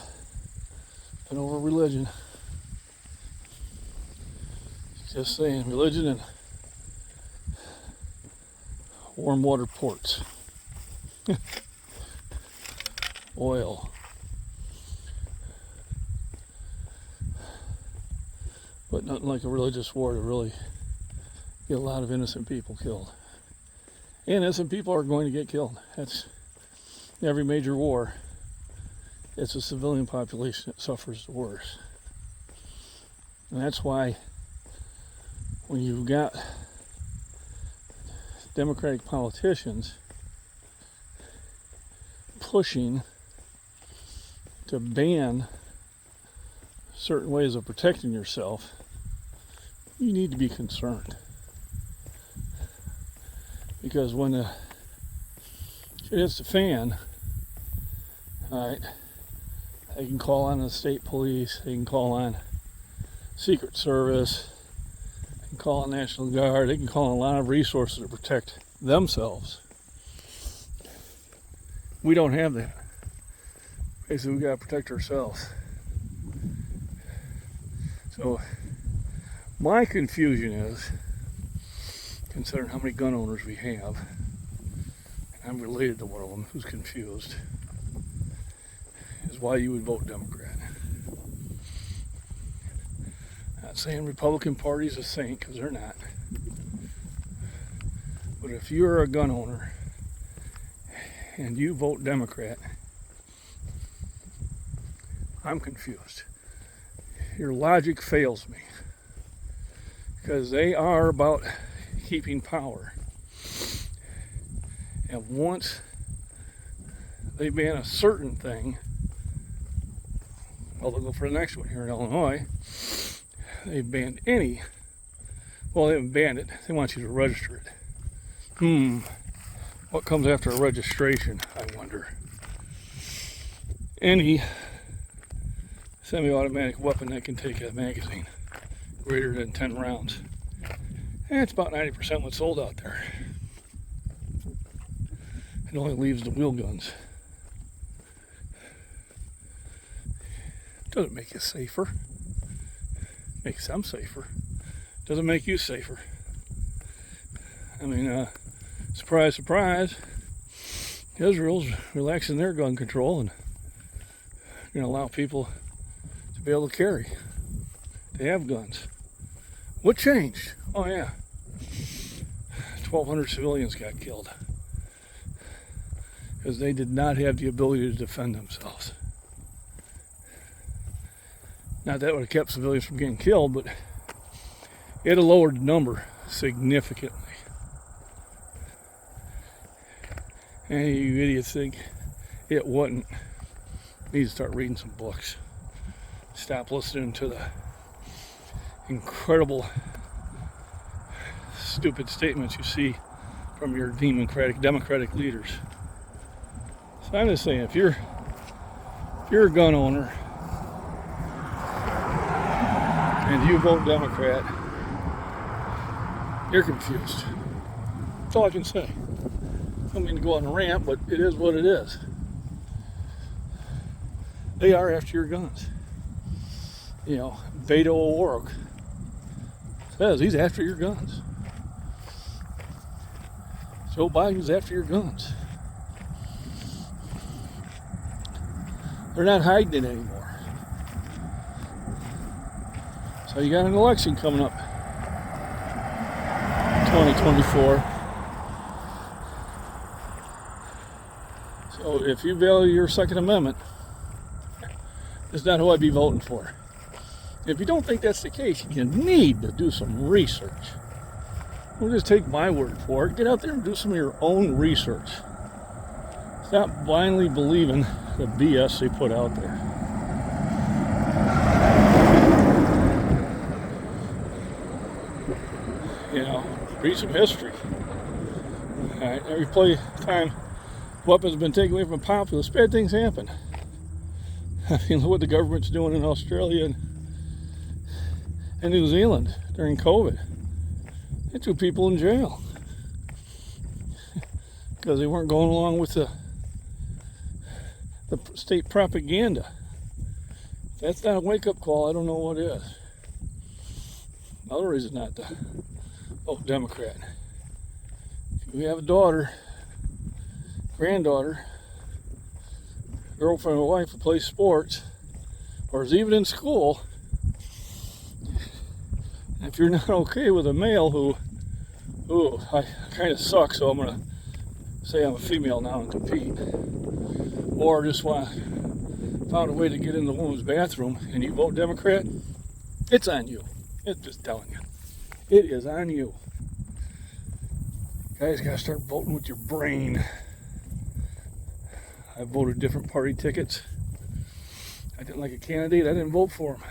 been over religion. Just saying, religion and warm water ports. Oil. But nothing like a religious war to really get a lot of innocent people killed. And innocent people are going to get killed. That's every major war. It's the civilian population that suffers the worst. And that's why when you've got Democratic politicians pushing to ban certain ways of protecting yourself, you need to be concerned. Because when the shit hits the fan, alright, they can call on the state police, they can call on Secret Service, they can call on National Guard, they can call on a lot of resources to protect themselves. We don't have that. Basically, we gotta protect ourselves. So, my confusion is, considering how many gun owners we have, and I'm related to one of them who's confused, is why you would vote Democrat. Not saying Republican Party's a saint, because they're not. But if you're a gun owner and you vote Democrat, I'm confused. Your logic fails me. Because they are about keeping power. And once they ban a certain thing, well, they'll go for the next one here in Illinois. They've banned any. Well, they haven't banned it. They want you to register it. What comes after a registration, I wonder? Any semi-automatic weapon that can take a magazine greater than 10 rounds. And it's about 90% what's sold out there. It only leaves the wheel guns. Doesn't make you safer. Makes them safer. Doesn't make you safer. I mean, surprise, surprise. Israel's relaxing their gun control and going to allow people to be able to carry. They have guns. What changed? Oh yeah. 1,200 civilians got killed. Because they did not have the ability to defend themselves. Not that would have kept civilians from getting killed, but it lowered the number significantly. And you idiots think it wouldn't. You need to start reading some books. Stop listening to the incredible stupid statements you see from your democratic leaders. So I'm just saying, if you're a gun owner and you vote Democrat, you're confused. That's all I can say. I don't mean to go on a rant, but it is what it is. They are after your guns. You know, Beto O'Rourke says he's after your guns. Joe Biden's after your guns. They're not hiding it anymore. So you got an election coming up, 2024. So if you value your Second Amendment, it's not who I'd be voting for. If you don't think that's the case, you need to do some research. Don't just take my word for it. Get out there and do some of your own research. Stop blindly believing the BS they put out there. read some history. Alright, every time weapons have been taken away from a populace, bad things happen. I mean, look what the government's doing in Australia and New Zealand during COVID. They threw people in jail because they weren't going along with the state propaganda. If that's not a wake-up call, I don't know what is. Another reason not to vote Democrat. If you have a daughter, granddaughter, girlfriend or wife who plays sports, or is even in school, if you're not okay with a male who I kind of suck, so I'm going to say I'm a female now and compete, or just found a way to get in the woman's bathroom and you vote Democrat, it's on you. It's just telling you. It is on you. Guys, gotta start voting with your brain. I voted different party tickets. I didn't like a candidate, I didn't vote for him.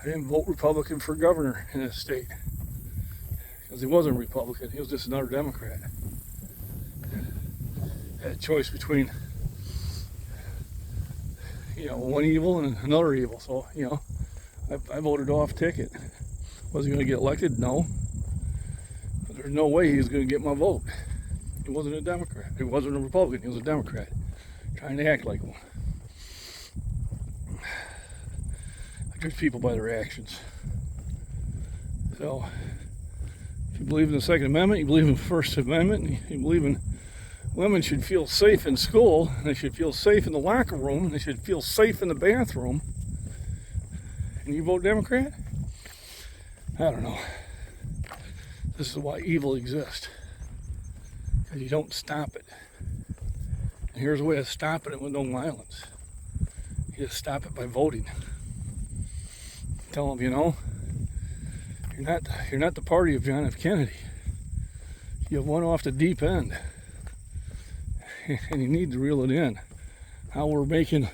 I didn't vote Republican for governor in this state because he wasn't a Republican, he was just another Democrat. I had a choice between, one evil and another evil, so, I voted off ticket. Was he going to get elected? No. But there's no way he was going to get my vote. He wasn't a Democrat. He wasn't a Republican. He was a Democrat. Trying to act like one. I judge people by their actions. So, if you believe in the Second Amendment, you believe in the First Amendment, you believe in women should feel safe in school, and they should feel safe in the locker room, and they should feel safe in the bathroom, and you vote Democrat? I don't know. This is why evil exists. Because you don't stop it. And here's a way of stopping it with no violence. You just stop it by voting. Tell them, you're not the party of John F. Kennedy. You've went off the deep end. And you need to reel it in. How we're making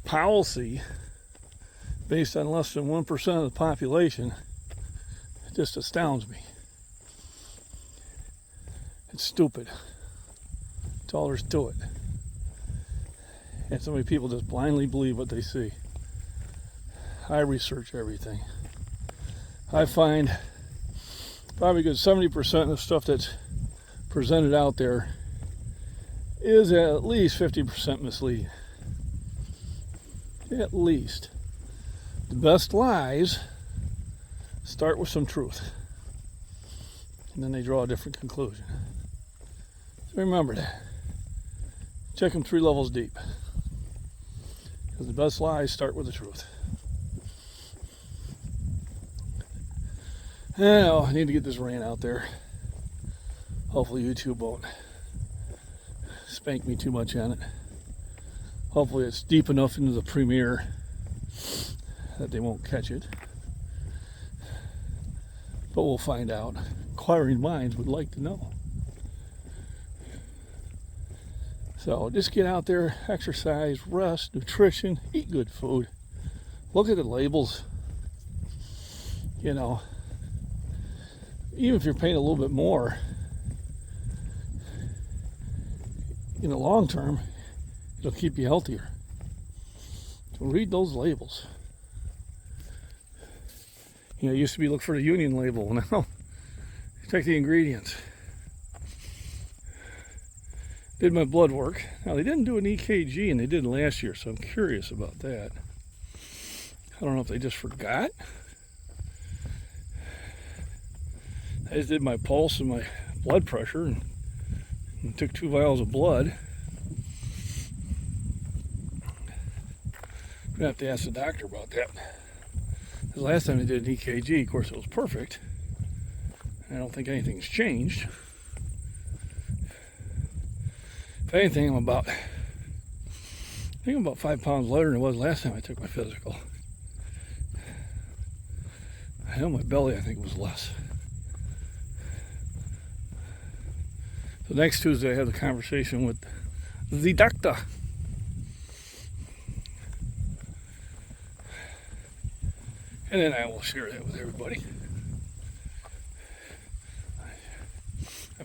policy based on less than 1% of the population, it just astounds me. It's stupid. That's all there's to it. And so many people just blindly believe what they see. I research everything. I find probably a good 70% of the stuff that's presented out there is at least 50% misleading. At least. The best lies start with some truth. And then they draw a different conclusion. So remember that. Check them 3 levels deep. Because the best lies start with the truth. Now, I need to get this rant out there. Hopefully YouTube won't spank me too much on it. Hopefully it's deep enough into the premiere that they won't catch it. But we'll find out. Inquiring minds would like to know. So just get out there, exercise, rest, nutrition, eat good food. Look at the labels. Even if you're paying a little bit more, in the long term, it'll keep you healthier. So read those labels. It used to be look for the Union label. Now, check the ingredients. Did my blood work. Now, they didn't do an EKG, and they did last year, so I'm curious about that. I don't know if they just forgot. I just did my pulse and my blood pressure and took 2 vials of blood. I'm going to have to ask the doctor about that. The last time they did an EKG, of course, it was perfect. I don't think anything's changed. If anything, I'm about 5 pounds lighter than I was last time I took my physical. I know my belly, I think, was less. So next Tuesday, I have a conversation with the doctor. And then I will share that with everybody.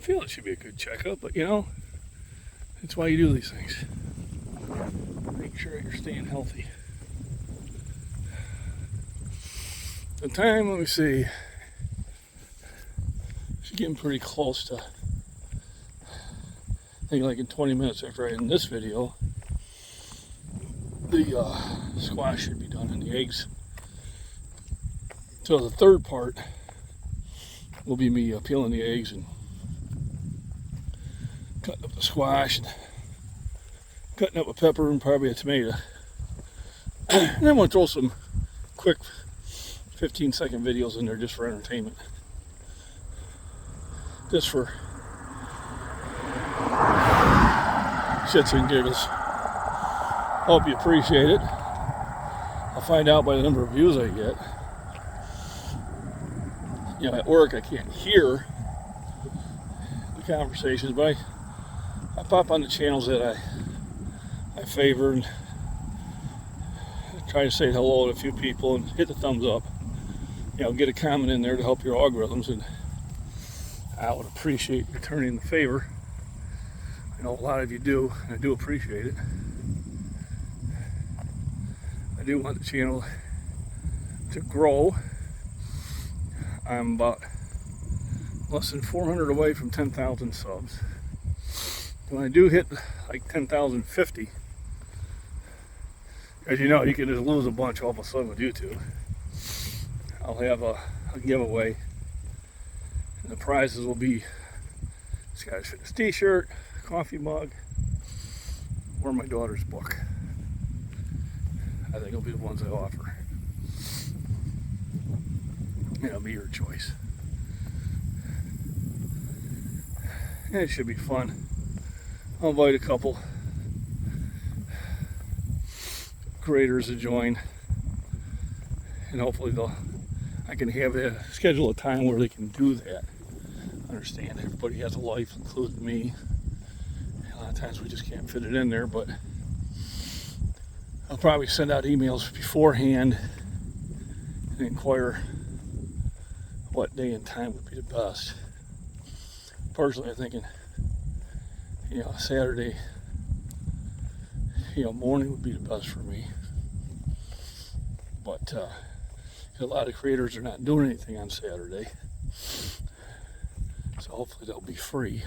feel it should be a good checkup, but you know, that's why you do these things. Make sure you're staying healthy. The time, let me see, she's getting pretty close to, I think like in 20 minutes after I end this video, the squash should be done and the eggs. So the third part will be me peeling the eggs and cutting up the squash and cutting up a pepper and probably a tomato. And then we'll throw some quick 15-second videos in there just for entertainment. Just for shits and giggles. Hope you appreciate it. I'll find out by the number of views I get. You know, at work I can't hear the conversations, but I pop on the channels that I favor and try to say hello to a few people and hit the thumbs up. You know, get a comment in there to help your algorithms, and I would appreciate returning the favor. I know a lot of you do, and I do appreciate it. I do want the channel to grow. I'm about less than 400 away from 10,000 subs. When I do hit like 10,050, as you know, you can just lose a bunch all of a sudden with YouTube. I'll have a giveaway, and the prizes will be Scottish Fitness t-shirt, coffee mug, or my daughter's book. I think it'll be the ones I offer. It'll be your choice. And it should be fun. I'll invite a couple creators to join, and hopefully I can have schedule a time where they can do that. Understand everybody has a life, including me. A lot of times we just can't fit it in there, but I'll probably send out emails beforehand and inquire what day and time would be the best. Personally, I'm thinking, you know, Saturday, you know, morning would be the best for me. But a lot of creators are not doing anything on Saturday, so hopefully they'll be free.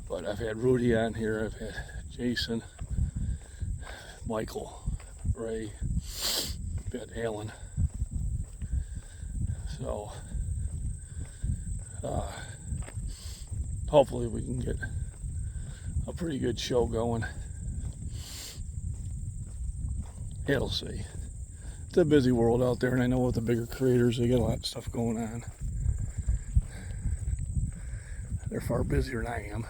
But I've had Rudy on here, I've had Jason, Michael, Ray, I've had Alan. So hopefully we can get a pretty good show going. It'll see. It's a busy world out there, and I know with the bigger creators, they got a lot of stuff going on. They're far busier than I am.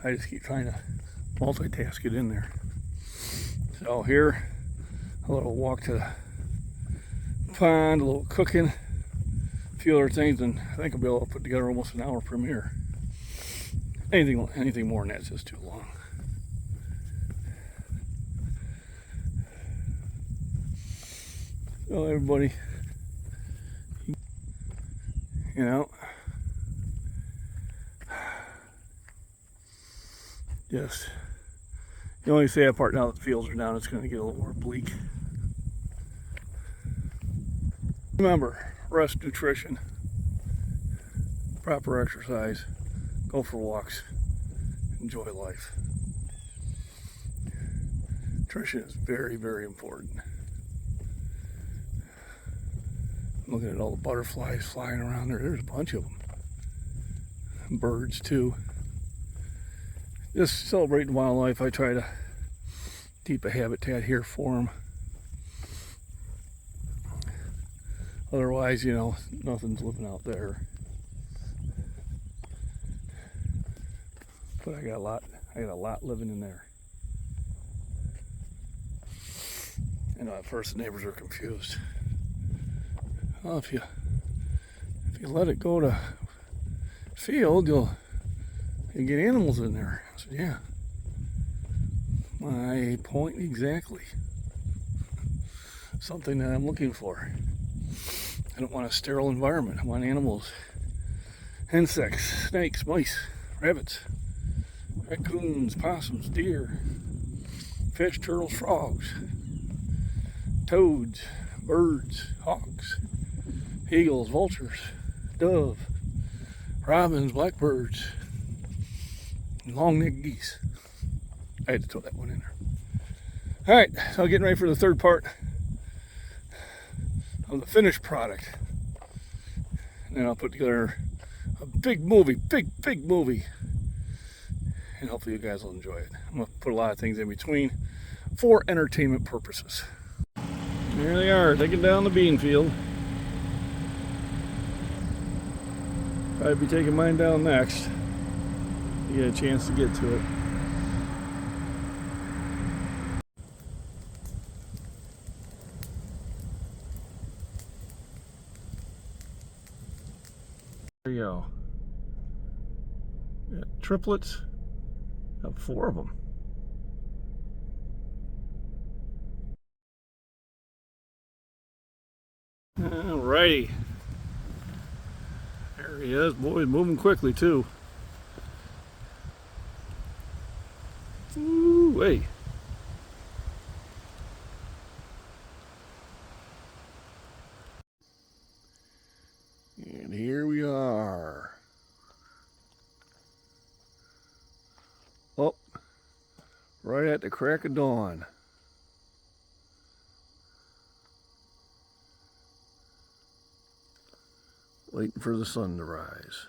I just keep trying to multitask it in there. So here, a little walk to the pond, a little cooking, a few other things, and I think I'll be able to put together almost an hour premiere. Anything more than that's just too long. So everybody, you know, just the only sad part now that the fields are down, it's going to get a little more bleak. Remember, rest, nutrition, proper exercise, go for walks, enjoy life. Nutrition is very, very important. I'm looking at all the butterflies flying around there. There's a bunch of them. Birds too. Just celebrating wildlife. I try to keep a habitat here for them. Otherwise, you know, nothing's living out there. But I got a lot living in there. You know, at first the neighbors were confused. Well, if you let it go to field, you get animals in there. I said, yeah. My point exactly. Something that I'm looking for. I don't want a sterile environment. I want animals Insects, snakes, mice, rabbits, raccoons, possums, deer, fish, turtles, frogs, toads, birds, hawks, eagles, vultures, dove, robins, blackbirds, and long-necked geese. I had to throw that one in there. All right, so getting ready for the third part of the finished product. And then I'll put together a big movie, big movie. And hopefully you guys will enjoy it. I'm gonna put a lot of things in between for entertainment purposes. There they are, taking down the bean field. Probably be taking mine down next. You get a chance to get to it. There you go. Got triplets. Got 4 of them. Alrighty. There he is. Boy, moving quickly too. Ooh, hey. And here we are. Oh, right at the crack of dawn. Waiting for the sun to rise.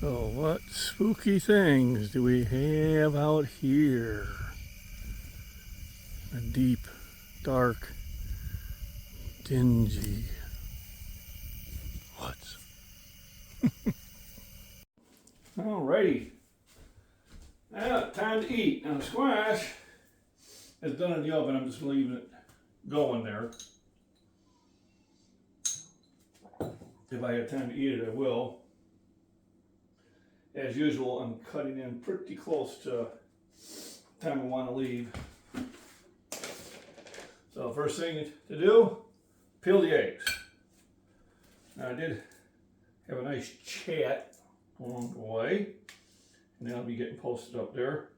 So what spooky things do we have out here? A deep, dark, dingy woods. Alrighty. Now, time to eat. Now the squash is done in the oven. I'm just leaving it going there. If I have time to eat it, I will. As usual, I'm cutting in pretty close to the time I want to leave. So first thing to do, peel the eggs. Now I did have a nice chat along the way, and that'll be getting posted up there.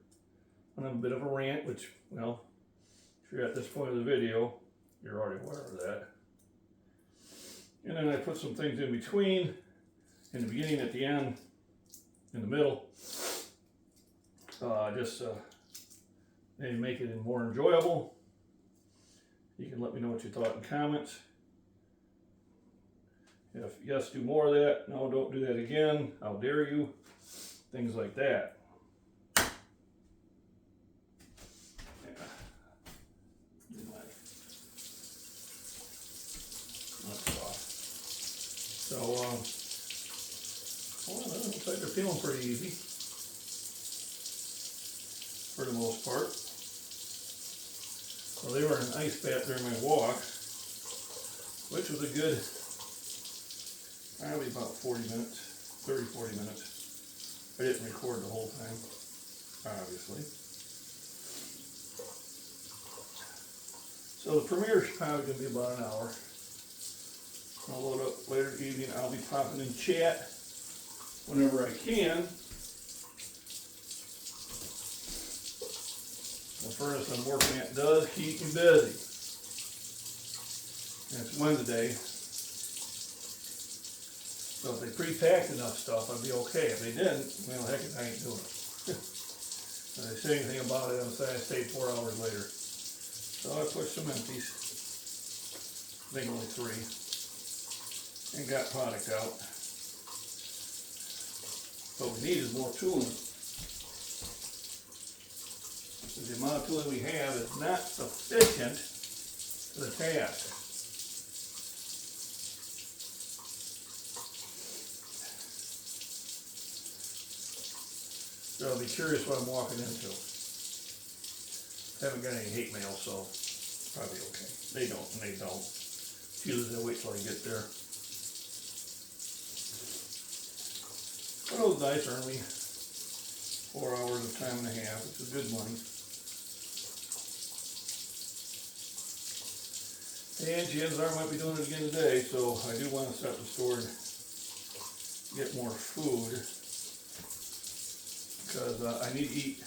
And I'm a bit of a rant, which, well, if you're at this point of the video, you're already aware of that. And then I put some things in between, in the beginning, at the end, in the middle, just maybe make it more enjoyable. You can let me know what you thought in comments. If yes, do more of that. No, don't do that again. How dare you? Things like that. Yeah. That's off. So, well, it looks like they're feeling pretty easy for the most part. Well, they were in an ice bath during my walk, which was a good, probably about 40 minutes, 30, 40 minutes. I didn't record the whole time, obviously. So the premiere is probably going to be about an hour. I'll load up later in the evening. I'll be popping in chat whenever I can. The furnace I'm working at does keep me busy. And it's Wednesday. So if they pre-packed enough stuff, I'd be okay. If they didn't, well, heck, I ain't doing it. If they say anything about it, I'm saying I stayed 4 hours later. So I pushed some empties. I think only 3. And got product out. What we need is more tooling. The amount of tooling we have is not sufficient for the task. So I'll be curious what I'm walking into. Haven't got any hate mail, so probably okay. They don't, and they don't. Usually they wait till I get there. But those dice earn me 4 hours of time and a half, which is good money. And chances are I might be doing it again today, so I do want to set the store and get more food because I need to eat.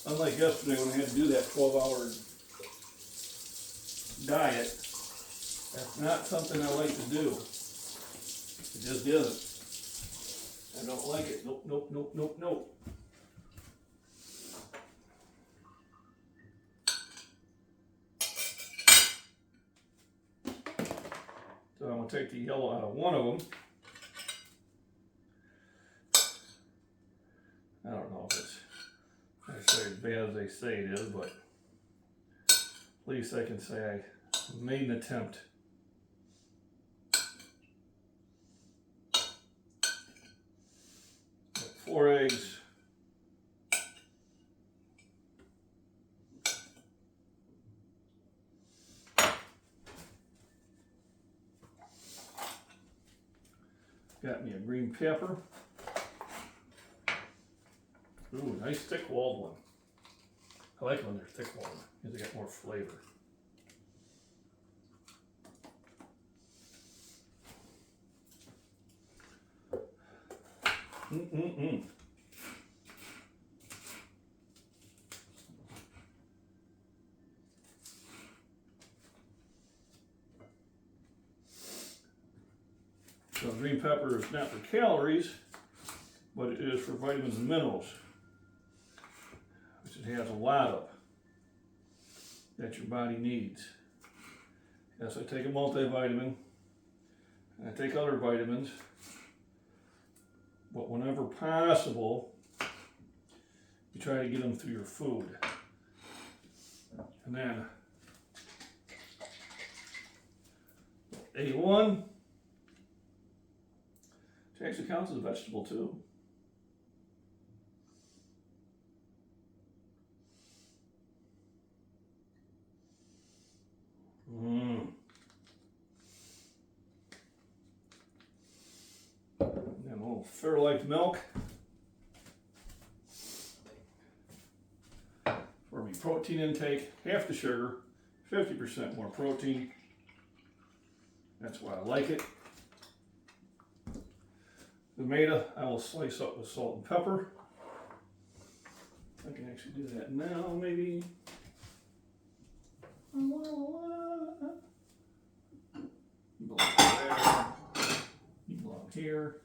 Unlike yesterday when I had to do that 12-hour diet, that's not something I like to do. It just isn't. I don't like it. Nope, nope, nope, nope, nope. So I'm going to take the yellow out of one of them. I don't know if it's necessarily as bad as they say it is, but at least I can say I made an attempt. Got 4 eggs. Got me a green pepper. Ooh, nice thick-walled one. I like when they're thick-walled because they got more flavor. So green pepper is not for calories, but it is for vitamins and minerals, which it has a lot of that your body needs. Yes, I take a multivitamin, and I take other vitamins, but whenever possible, you try to get them through your food. And then A1, which actually counts as a vegetable too. And then a little Fairlife milk for my protein intake. Half the sugar, 50% more protein. That's why I like it. Tomato, I will slice up with salt and pepper. I can actually do that now, maybe. You belong there. You belong here.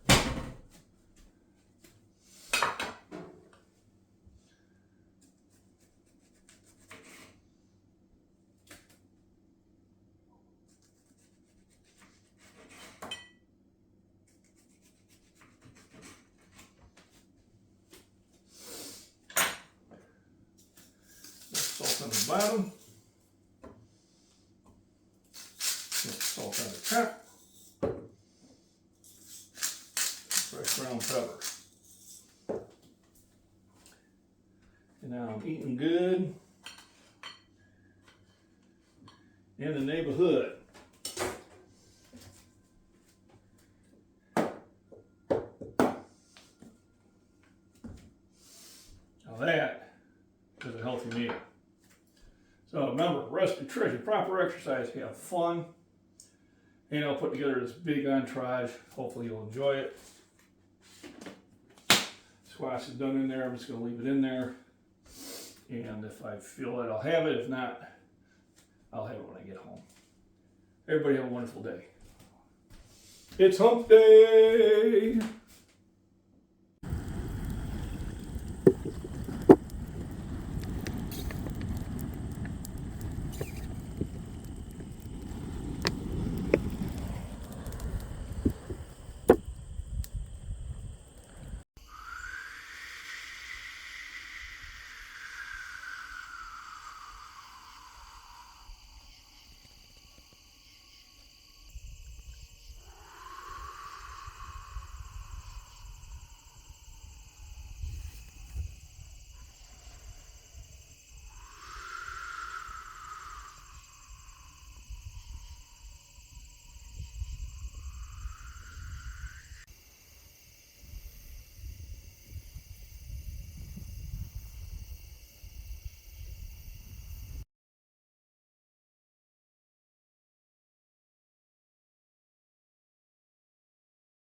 Salt on the bottom. Salt on the top. Fresh ground pepper. And now I'm eating good in the neighborhood. Now that is a healthy meal. So remember, rest, nutrition, proper exercise, have fun. And I'll put together this big entourage. Hopefully you'll enjoy it. Squash is done in there. I'm just going to leave it in there. And if I feel it, I'll have it. If not, I'll have it when I get home. Everybody have a wonderful day. It's hump day.